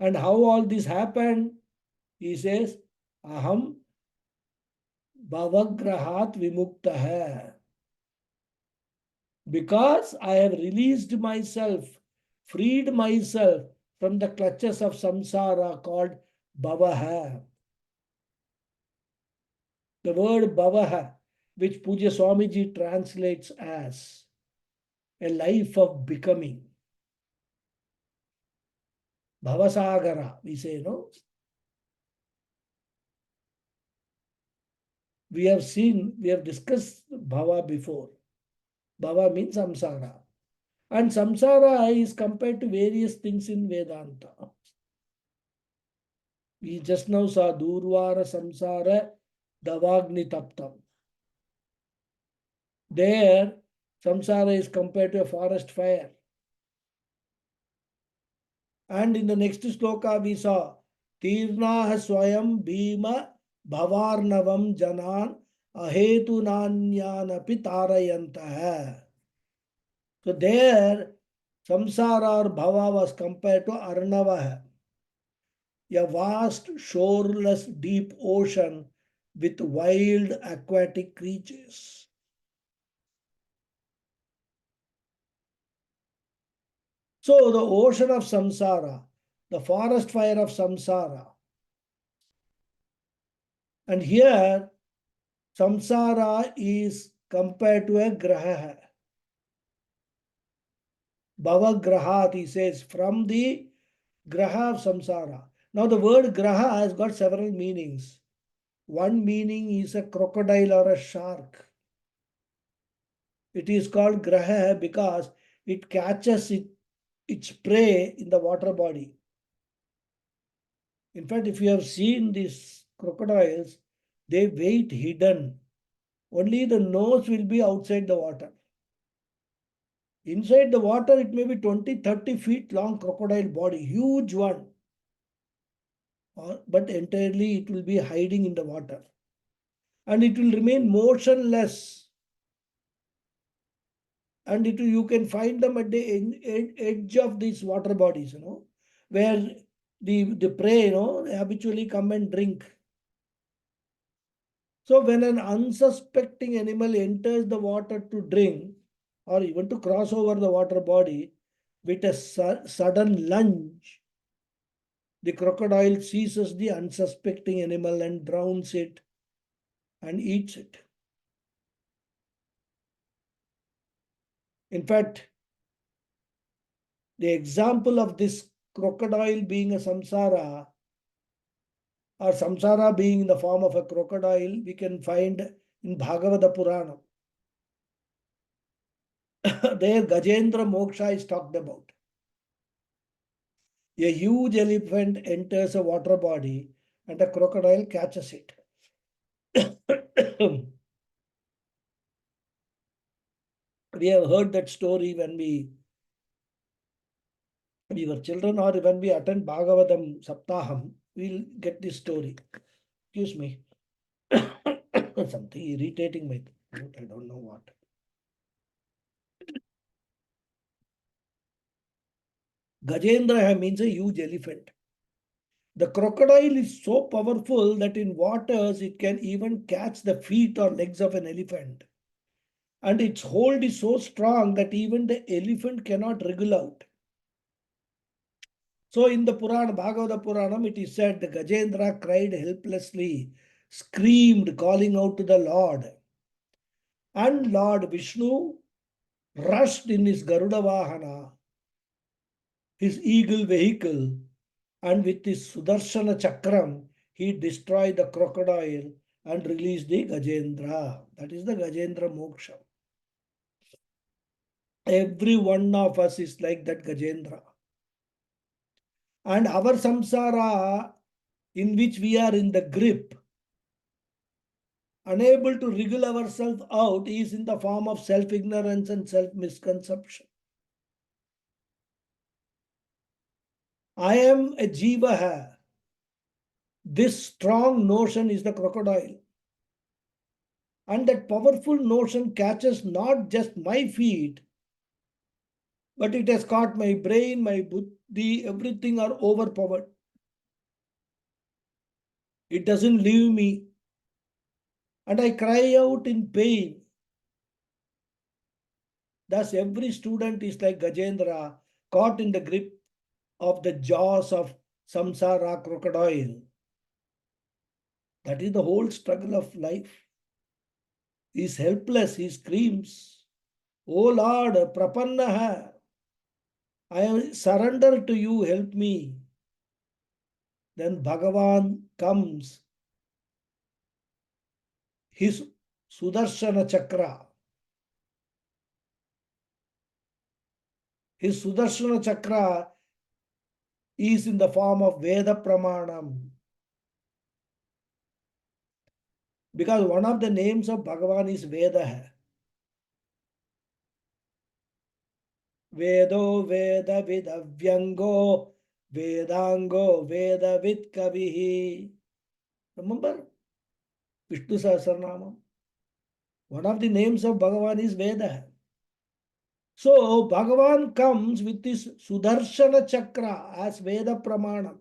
And how all this happened? He says, Aham Bhavagrahat Vimuktaha. Because I have released myself, freed myself from the clutches of samsara called Bhavaha. The word Bhavaha, which Puja Swamiji translates as a life of becoming. Bhavasagara, we say, no? We have seen, we have discussed Bhava before. Bhava means samsara. And samsara is compared to various things in Vedanta. We just now saw Durvara Samsara Davagni Taptam. There, samsara is compared to a forest fire. And in the next sloka, we saw Tirnaha Swayam Bhima Bhavarnavam Janan Ahetu Nanyanapi Tarayantaha. So there, samsara or bhava was compared to Arnava, a vast, shoreless, deep ocean with wild aquatic creatures. So the ocean of samsara, the forest fire of samsara. And here, samsara is compared to a graha. Bhavagrahat, he says, from the graha of samsara. Now the word graha has got several meanings. One meaning is a crocodile or a shark. It is called graha because it catches its prey in the water body. In fact, if you have seen these crocodiles, they wait hidden. Only the nose will be outside the water. Inside the water, it may be 20, 30 feet long crocodile body, huge one. But entirely it will be hiding in the water. And it will remain motionless. And you can find them at the edge of these water bodies, where the prey, they habitually come and drink. So when an unsuspecting animal enters the water to drink or even to cross over the water body with a sudden lunge, the crocodile seizes the unsuspecting animal and drowns it and eats it. In fact, the example of this crocodile being a samsara or samsara being in the form of a crocodile, we can find in Bhagavata Purana. There Gajendra Moksha is talked about. A huge elephant enters a water body and a crocodile catches it. We have heard that story when we were children or when we attend Bhagavatam Saptaham, we'll get this story. Excuse me. Something irritating my throat, I don't know what. Gajendra means a huge elephant. The crocodile is so powerful that in waters it can even catch the feet or legs of an elephant. And its hold is so strong that even the elephant cannot wriggle out. So in the Purana, Bhagavata Puranam, it is said the Gajendra cried helplessly, screamed, calling out to the Lord. And Lord Vishnu rushed in his Garuda Vahana, his eagle vehicle, and with his Sudarshana Chakram, he destroyed the crocodile and released the Gajendra. That is the Gajendra Moksha. Every one of us is like that Gajendra. And our samsara, in which we are in the grip, unable to wriggle ourselves out, is in the form of self-ignorance and self-misconception. I am a jiva hai. This strong notion is the crocodile. And that powerful notion catches not just my feet, but it has caught my brain, my buddhi, everything are overpowered. It doesn't leave me. And I cry out in pain. Thus, every student is like Gajendra, caught in the grip of the jaws of samsara crocodile. That is the whole struggle of life. He is helpless, he screams, "Oh Lord, prapannaha, I surrender to you, help me." Then Bhagavan comes, his Sudarshana Chakra. His Sudarshana Chakra is in the form of Veda Pramanam. Because one of the names of Bhagavan is Veda. Vedo Veda Vidavyango Vedango Veda Vidkavihi. Remember Vishnu Sahasranamam? One of the names of Bhagavan is Veda. So Bhagavan comes with this Sudarshana Chakra as Veda Pramanam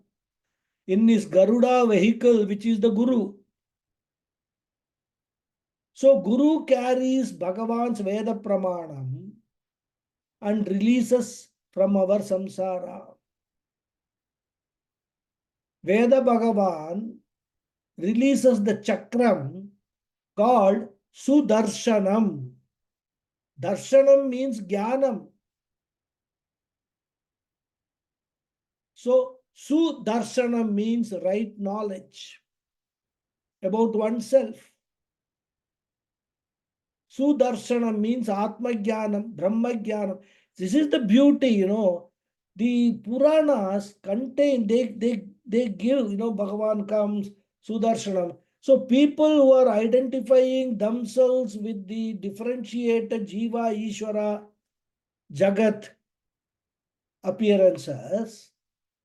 in his Garuda vehicle, which is the Guru. So Guru carries Bhagavan's Veda Pramanam and releases from our samsara. Veda Bhagavan releases the chakram called Sudarshanam. Darshanam means Jnanam. So Sudarshanam means right knowledge about oneself. Sudarshana means Atma Jnanam, Brahma Jnanam. This is the beauty, The Puranas contain, they give, Bhagavan comes, Sudarshanam. So people who are identifying themselves with the differentiated Jiva, Ishvara, Jagat appearances,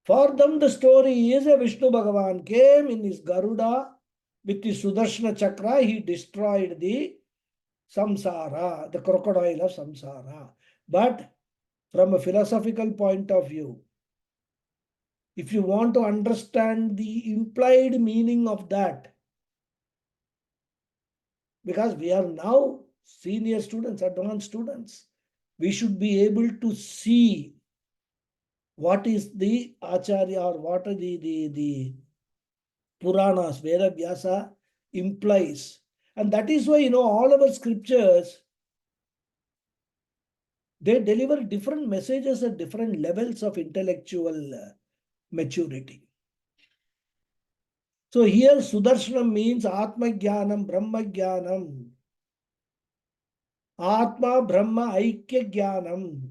for them the story is a Vishnu Bhagavan came in his Garuda with his Sudarshana Chakra, he destroyed the samsara, the crocodile of samsara. But from a philosophical point of view, if you want to understand the implied meaning of that, because we are now senior students, advanced students, we should be able to see what is the Acharya or what are the Puranas, Veda Vyasa implies. And that is why, all our scriptures, they deliver different messages at different levels of intellectual maturity. So here Sudarshanam means Atma Jnanam, Brahma Jnanam. Atma Brahma Aikya Jnanam.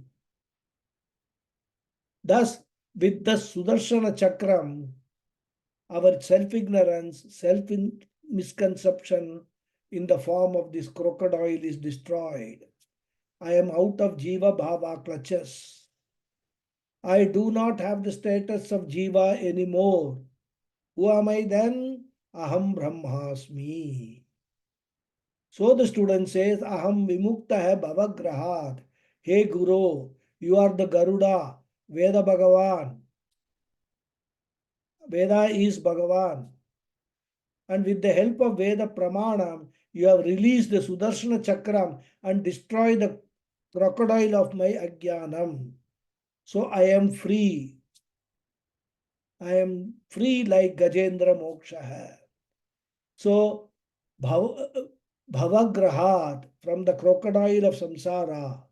Thus, with the Sudarshana Chakram, our self-ignorance, self-misconception in the form of this crocodile is destroyed. I am out of Jiva Bhava clutches. I do not have the status of Jiva anymore. Who am I then? Aham Brahmasmi. So the student says, Aham Vimukta hai Bhavagrahat. Hey Guru, you are the Garuda, Veda Bhagavan. Veda is Bhagavan. And with the help of Veda Pramanam, you have released the Sudarshana Chakram and destroyed the crocodile of my Ajnanam. So I am free. I am free like Gajendra Moksha hai. So, Bhavagrahat, from the crocodile of samsara,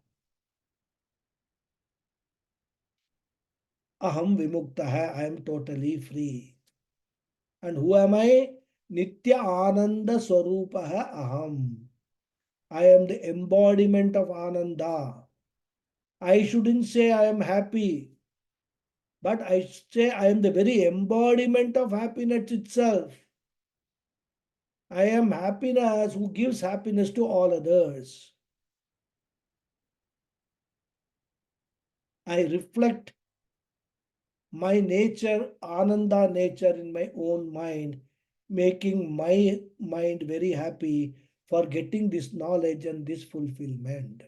Aham Vimukta hai, I am totally free. And who am I? Nitya Ananda Swarupa hai Aham. I am the embodiment of Ananda. I shouldn't say I am happy, but I say I am the very embodiment of happiness itself. I am happiness who gives happiness to all others. I reflect my nature, Ananda nature in my own mind, making my mind very happy for getting this knowledge and this fulfillment.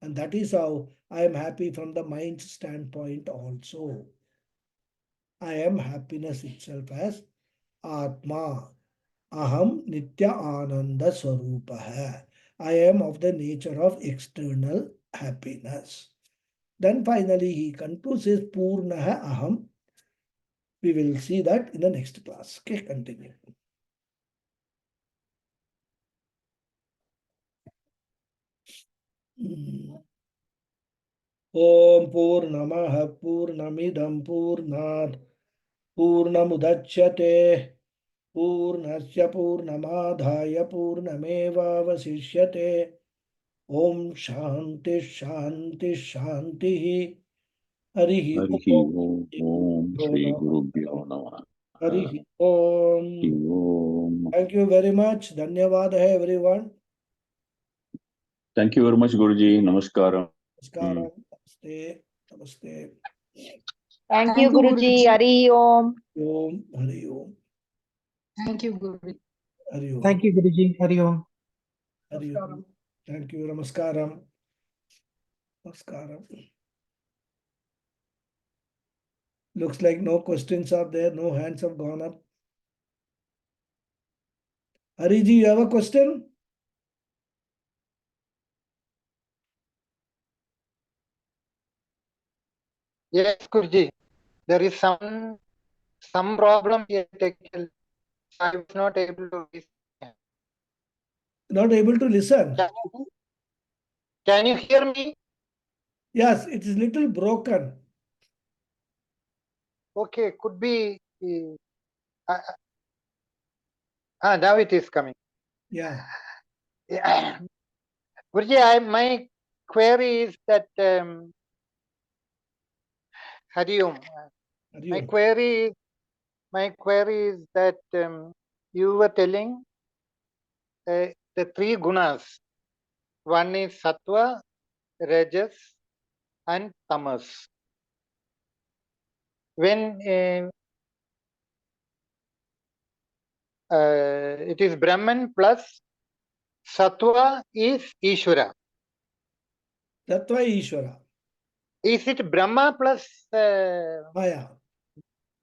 And that is how I am happy from the mind's standpoint also. I am happiness itself as Atma. Aham Nitya Ananda Swarupa hai. I am of the nature of external happiness. Then finally he concludes his Purnaha Aham. We will see that in the next class. Okay, continue. Om Purnamah Purnamidam Purnat Purnamudachyate Purnasya Purnamadhaya Purnamevavasishyate Om Shanti Shanti Shanti Harihi Harihi Om Om Shri Gurubhyo Namaha. Harihi Om. Om. Thank you very much. Dhanyavad hai everyone. Thank you very much, Guruji. Namaskaram. Namaskaram. Namaste. Namaste. Thank you, Guruji. Hari Om. Om. Hari Om. Thank you, Guruji. Hari Om. Thank you, Guruji. Hari Om. Hari Om. Thank you. Namaskaram. Namaskaram. Looks like no questions are there. No hands have gone up. Hariji, you have a question? Yes, Guruji. There is some problem here technical. I was not able to listen. Not able to listen? Can you hear me? Yes, it is little broken. Okay, could be. Now it is coming. Yeah. Guruji, my query is that Hari Om. Hari My Om. query is that you were telling the three gunas. One is sattva, rajas, and tamas. When it is Brahman plus sattva is Ishvara. Tattva Ishvara. Is it Brahma plus Maya.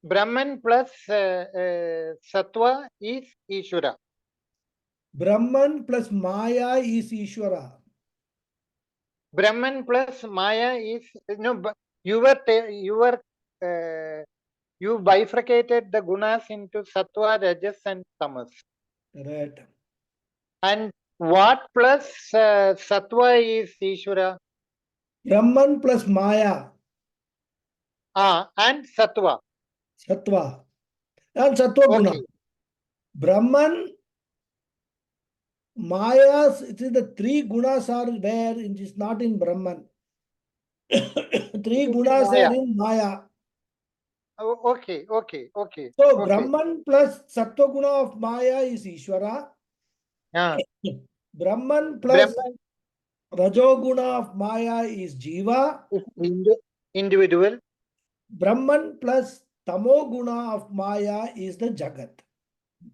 Brahman plus sattva is Ishvara? Brahman plus Maya is Ishvara. Brahman plus Maya is no. You bifurcated the gunas into sattva, rajas, and tamas. Right. And what plus sattva is Ishvara? Brahman plus Maya. And sattva. Sattva. And Sattva Guna. Okay. Brahman, Mayas, it is the three gunas are where it is not in Brahman. Three gunas Maya. are in Maya. Okay. So Okay. Brahman plus Sattva Guna of Maya is Ishvara. Brahman plus Rajoguna of Maya is Jiva. Individual. Brahman plus Tamoguna of Maya is the Jagat.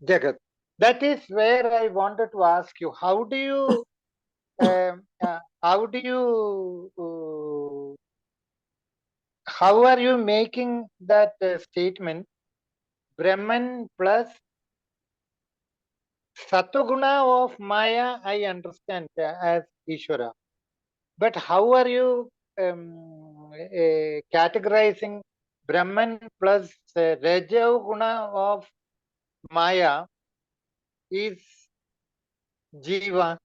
Jagat. That is where I wanted to ask you. How do you how are you making that statement? Brahman plus Satoguna of Maya, I understand as Ishvara. But how are you categorizing Brahman plus Rajav Guna of Maya is Jiva,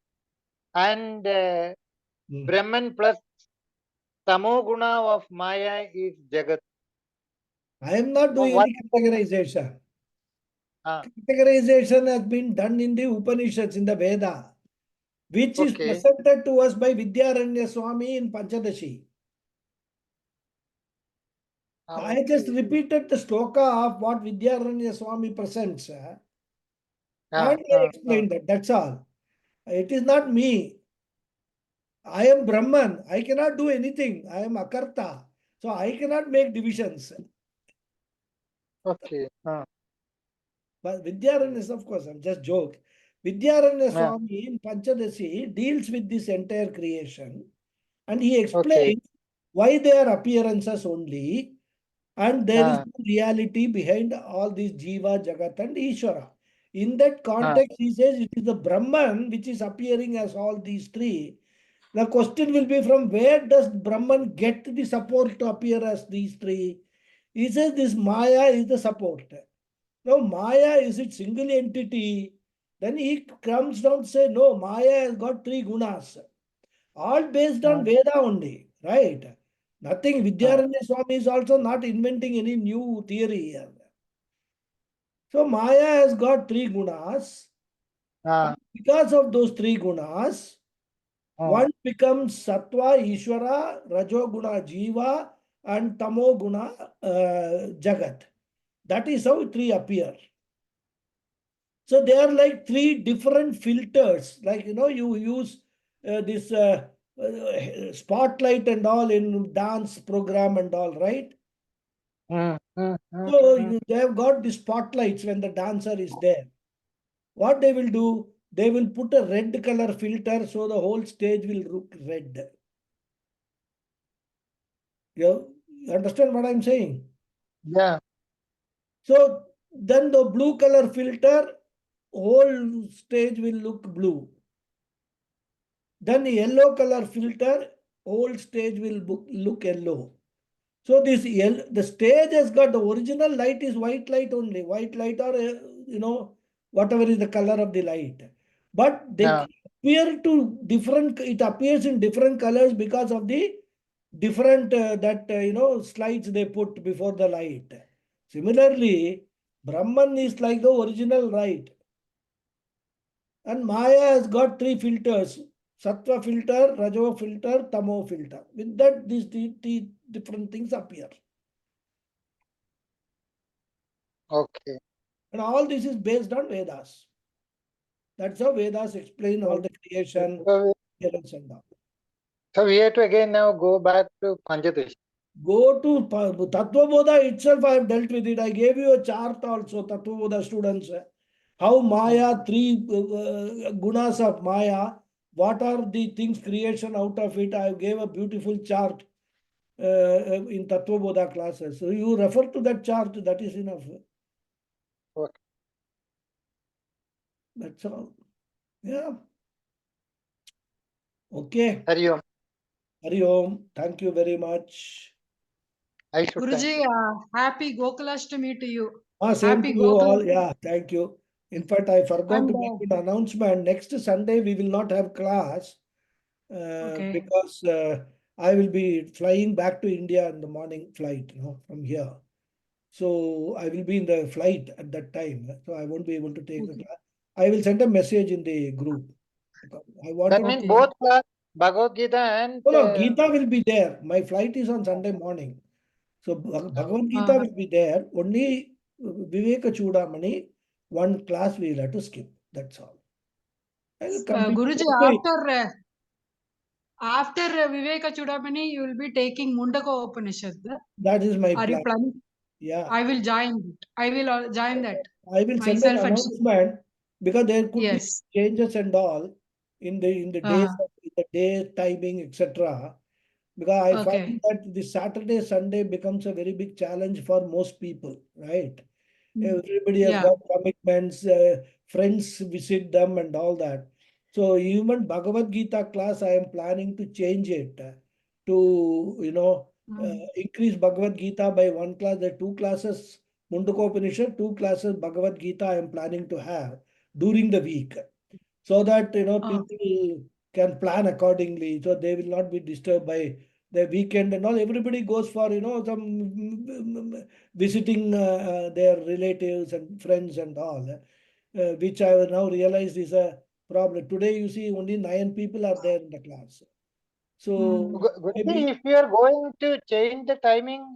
and Brahman plus Tamo Guna of Maya is Jagat. I am not doing What? any categorization. Ah, Categorization has been done in the Upanishads, in the Veda, which is okay. presented to us by Vidyaranya Swami in Panchadashi. I just Okay. repeated the sloka of what Vidyaranya Swami presents, and Ah, I explained that. That's all. It is not me. I am Brahman. I cannot do anything. I am Akarta. So I cannot make divisions. okay. But Vidyaranya, of course, I'm just joke. Vidyaranya Yeah. Swami in Panchadasi deals with this entire creation, and he Okay. explains why they are appearances only, and there is Ah, no reality behind all these Jiva, Jagat, and Ishvara. In that ah, context, he says it is the Brahman which is appearing as all these three. The question will be, from where does Brahman get the support to appear as these three? He says this Maya is the support. Now Maya is its single entity. Then he comes down to say, no, Maya has got three gunas. All based on ah, Veda only, right? Nothing. ah, Vidyaranya Swami is also not inventing any new theory here. So Maya has got three gunas. ah, Because of those three gunas, ah. one becomes Sattva, Ishvara, Rajoguna, Jiva, and Tamoguna, Jagat. That is how three appear. So they are like three different filters. Like, you use this spotlight and all in dance program and all, right? So they have got the spotlights when the dancer is there. What they will do? They will put a red color filter so the whole stage will look red. You understand what I'm saying? Yeah. So then the blue color filter, whole stage will look blue. Then the yellow color filter, whole stage will look yellow. So the stage has got the original light is white light only, white light or whatever is the color of the light. But they Yeah. appear to different. It appears in different colors because of the different slides they put before the light. Similarly, Brahman is like the original light. And Maya has got three filters: Sattva filter, Rajo filter, Tamo filter. With that, these different things appear. Okay. And all this is based on Vedas. That's how Vedas explain all the creation, So, appearance and all. so we have to again now go back to Panchadashi. Go to Tattva Bodha itself, I have dealt with it. I gave you a chart also, Tattva Bodha students. How Maya, three gunas of Maya, what are the things creation out of it? I gave a beautiful chart in Tattva Bodha classes. So you refer to that chart, that is enough. Okay. That's all. Yeah. Okay. Hari Om. Hari Om. Thank you very much. I should thank Guruji, you. happy Gokulashtami to you. Same to Happy you all. Gokulashtami. Yeah, thank you. In fact, I forgot And to make an announcement. Next Sunday, we will not have class okay. because I will be flying back to India in the morning flight, from here. So I will be in the flight at that time. So I won't be able to take the Okay. class. I will send a message in the group. I That wanted means to. Okay. both class, Bhagavad Gita and Oh, no, Gita will be there. My flight is on Sunday morning. So Bhagavad Gita will be there. Only Vivekachudamani, one class we will have to skip. That's all. I will complete. Guruji, Okay. after Vivekachudamani, you will be taking Mundaka Upanishad. That is my Are you plan. planning? Yeah. I will join it. I will join that I will send an myself and announcement because there could be yes. changes and all in the Uh, days, in the day timing, etc. Because I okay. find that the Saturday, Sunday becomes a very big challenge for most people, right? Everybody has Yeah. got commitments, friends visit them and all that. So even Bhagavad Gita class, I am planning to change it to, increase Bhagavad Gita by one class. There are two classes Mundakopanishad, two classes Bhagavad Gita I am planning to have during the week, so that people can plan accordingly, so they will not be disturbed by the weekend and all. Everybody goes for some visiting their relatives and friends and all, which I have now realized is a problem. Today you see only 9 people are there in the class. So maybe If you are going to change the timing,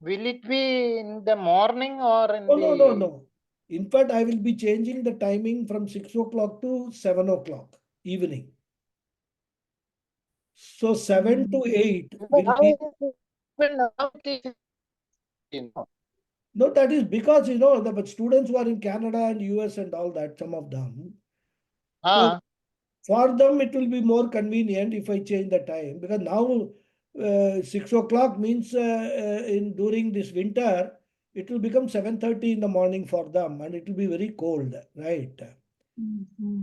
will it be in the morning or in no. In fact, I will be changing the timing from 6 o'clock to 7 o'clock evening. So 7 to 8 But will how be. is it even now it is, you know? No, that is because the students who are in Canada and US and all that, some of them. So Ah, for them, it will be more convenient if I change the time, because now 6 o'clock means during this winter, it will become 7:30 in the morning for them, and it will be very cold, right?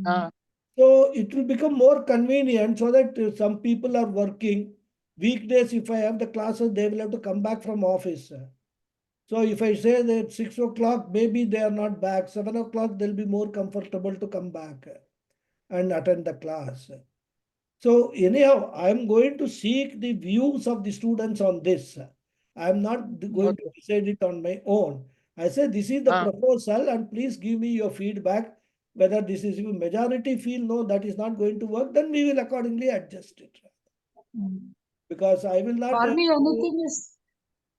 ah, So it will become more convenient, so that some people are working. Weekdays, if I have the classes, they will have to come back from office. So if I say that 6 o'clock, maybe they are not back. 7 o'clock, they'll be more comfortable to come back and attend the class. So anyhow, I'm going to seek the views of the students on this. I'm not going to okay. decide it on my own. I say this is the Ah, proposal, and please give me your feedback. Whether this is, if majority feel no, that is not going to work, then we will accordingly adjust it. Because I will not. For me, anything is.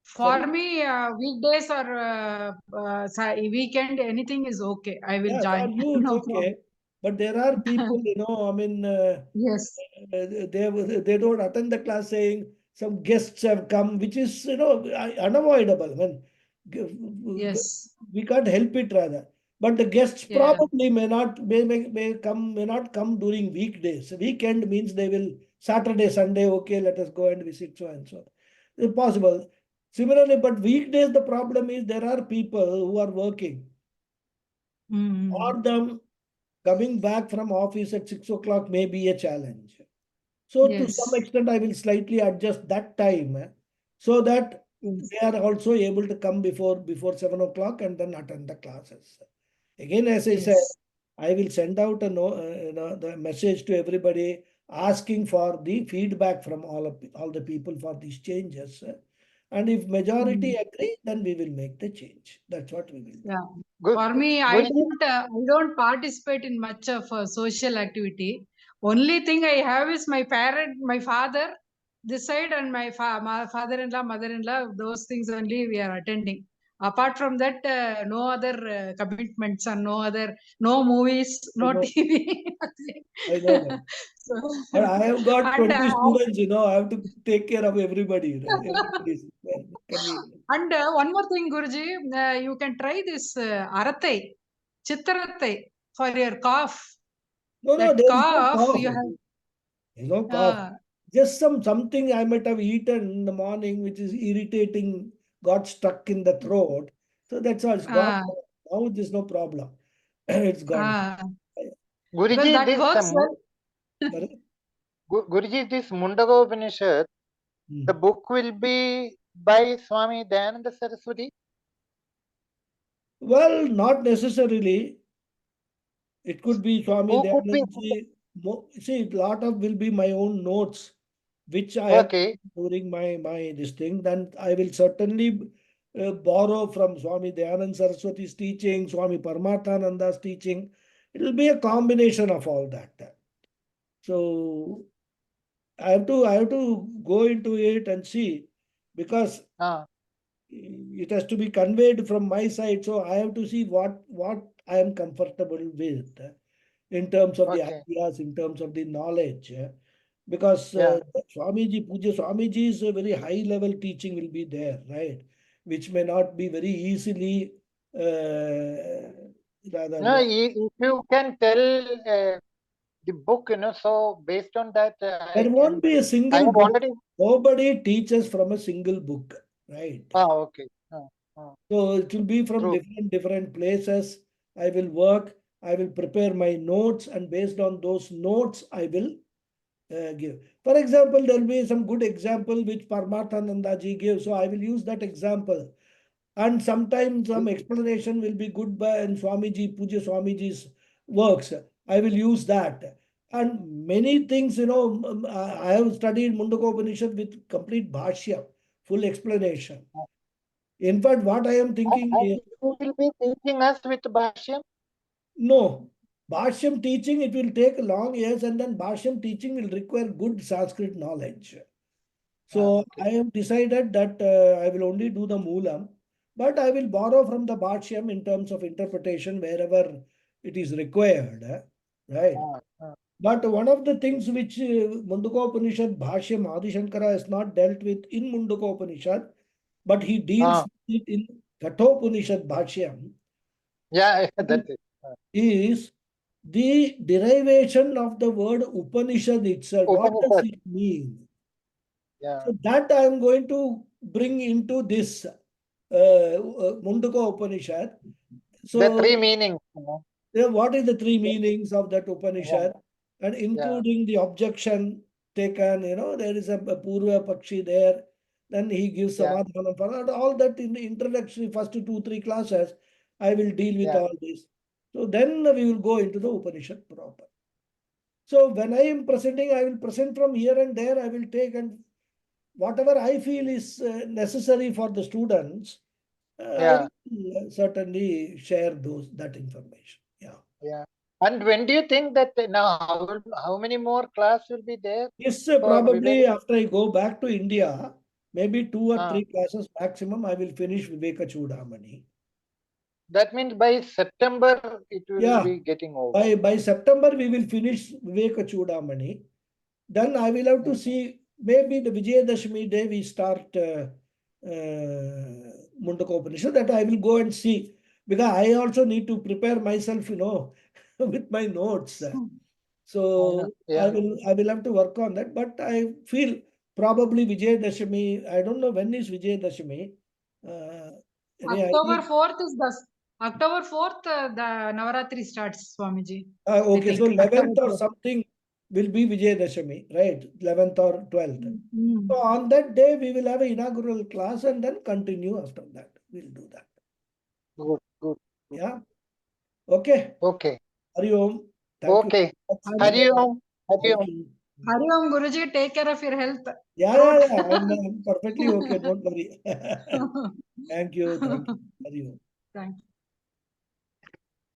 Sorry? For me, weekdays or weekend, anything is okay. I will Yeah, for join. you it's No okay. problem. But there are people, I mean, Yes. they don't attend the class, saying some guests have come, which is unavoidable. I mean, Yes. we can't help it rather. But the guests Yeah. probably may not come during weekdays. Weekend means they will Saturday, Sunday. Okay, let us go and visit so and so. It's possible. Similarly, but weekdays the problem is there are people who are working. For them, coming back from office at 6 o'clock may be a challenge. So to some Yes. extent, I will slightly adjust that time, so that Yes. they are also able to come before 7 o'clock and then attend the classes. Again, as I said, Yes. I will send out the message to everybody asking for the feedback from all the people for these changes. And if majority agree, then we will make the change. That's what we will do. Yeah. good, For me, Guruji. I don't participate in much of social activity. Only thing I have is my father, this side, and my father-in-law, mother-in-law. Those things only we are attending. Apart from that, no other commitments and no movies, I no know, TV. I know that. So, But I have got and 20 students, I have to take care of everybody. Everybody's convenient. and one more thing, Guruji, you can try this aratai, chittaratai for your cough. No, That there is no cough cough. you have. There is no cough. Uh, Just something I might have eaten in the morning, which is irritating, got stuck in the throat. So that's all. It's gone. uh, Now there's no problem. It's gone. uh, because Guruji, that this works well. Sorry? Guruji, this Mundago Upanishad, Hmm. the book will be by Swami Dayananda Saraswati. Well, not necessarily. It could be Swami Who could be? Dayanandji. See, a lot of will be my own notes, which I have Okay, during my this thing. Then I will certainly borrow from Swami Dayanand Saraswati's teaching, Swami Paramathananda's teaching. It will be a combination of all that. So I have to go into it and see, because ah, it has to be conveyed from my side. So I have to see what I am comfortable with in terms of the okay, ideas, in terms of the knowledge. Because yeah. Swamiji, Puja Swamiji's very high level teaching will be there, right? Which may not be very easily No, rather. if you can tell the book, so based on that, There won't be a I single have book. already, Nobody teaches from a single book, right? okay. Ah, So it will be from true. different places. I will work. I will prepare my notes, and based on those notes, I will give. For example, there will be some good example which Paramathananda ji gave. So I will use that example. And sometimes some explanation will be good by and Swamiji, Puja Swamiji's works. I will use that. And many things, I have studied Mundaka Upanishad with complete bhashya, full explanation. In fact, what I am thinking And is, you will be teaching us with Bhashyam? no, bhashyam teaching, it will take long years, and then bhashyam teaching will require good Sanskrit knowledge. So Okay. I have decided that I will only do the Moolam, but I will borrow from the Bhatsyam in terms of interpretation wherever it is required, right? But one of the things which Mundaka Upanishad Bhashyam Adi Shankara has not dealt with in Mundaka Upanishad, but he deals with it in Kathopanishad Bhashyam, Yeah, that's it. is the derivation of the word Upanishad itself. What does Upanishad. it mean? Yeah. So that I am going to bring into this Mundaka Upanishad. The So, three meanings. what is the three meanings of that Upanishad? And Yeah. including the objection taken, there is a Purva Pakshi there. Then he gives Yeah. Samadhanam for that. All that in the introductory first 2-3 classes, I will deal with Yeah. all this. So then we will go into the Upanishad proper. So when I am presenting, I will present from here and there. I will take and whatever I feel is necessary for the students, I will certainly share that information. Yeah. Yeah. And when do you think that now how many more class will be there Yes, for probably Vivek? after I go back to India, maybe 2 or 3 Ah, classes maximum, I will finish Vivekachudamani. that means by September it will Yeah, be getting over. by September we will finish Vivekachudamani. Then I will have to see, maybe the Vijayadashmi day we start Mundaka Upanishad. That I will go and see, because I also need to prepare myself, with my notes. So Yeah. I will have to work on that. But I feel probably Vijayadashmi. I don't know when is Vijayadashmi. Anyway, October 4th is October 4th, the Navaratri starts, Swamiji. I okay, so think October 11th or 4th. something will be Vijayadashmi, right? 11th or 12th. Mm. So on that day, we will have an inaugural class and then continue after that. We'll do that. Good, good. Yeah. Okay. Okay. Hari Om. Thank you. Okay. Hari Hari Om. Hari Thank Om. you. Hari Om, Guruji, take care of your health. Yeah, Throat. yeah, yeah. I'm perfectly okay. Don't worry. Thank you. Thank you. Hari Om. Thank you.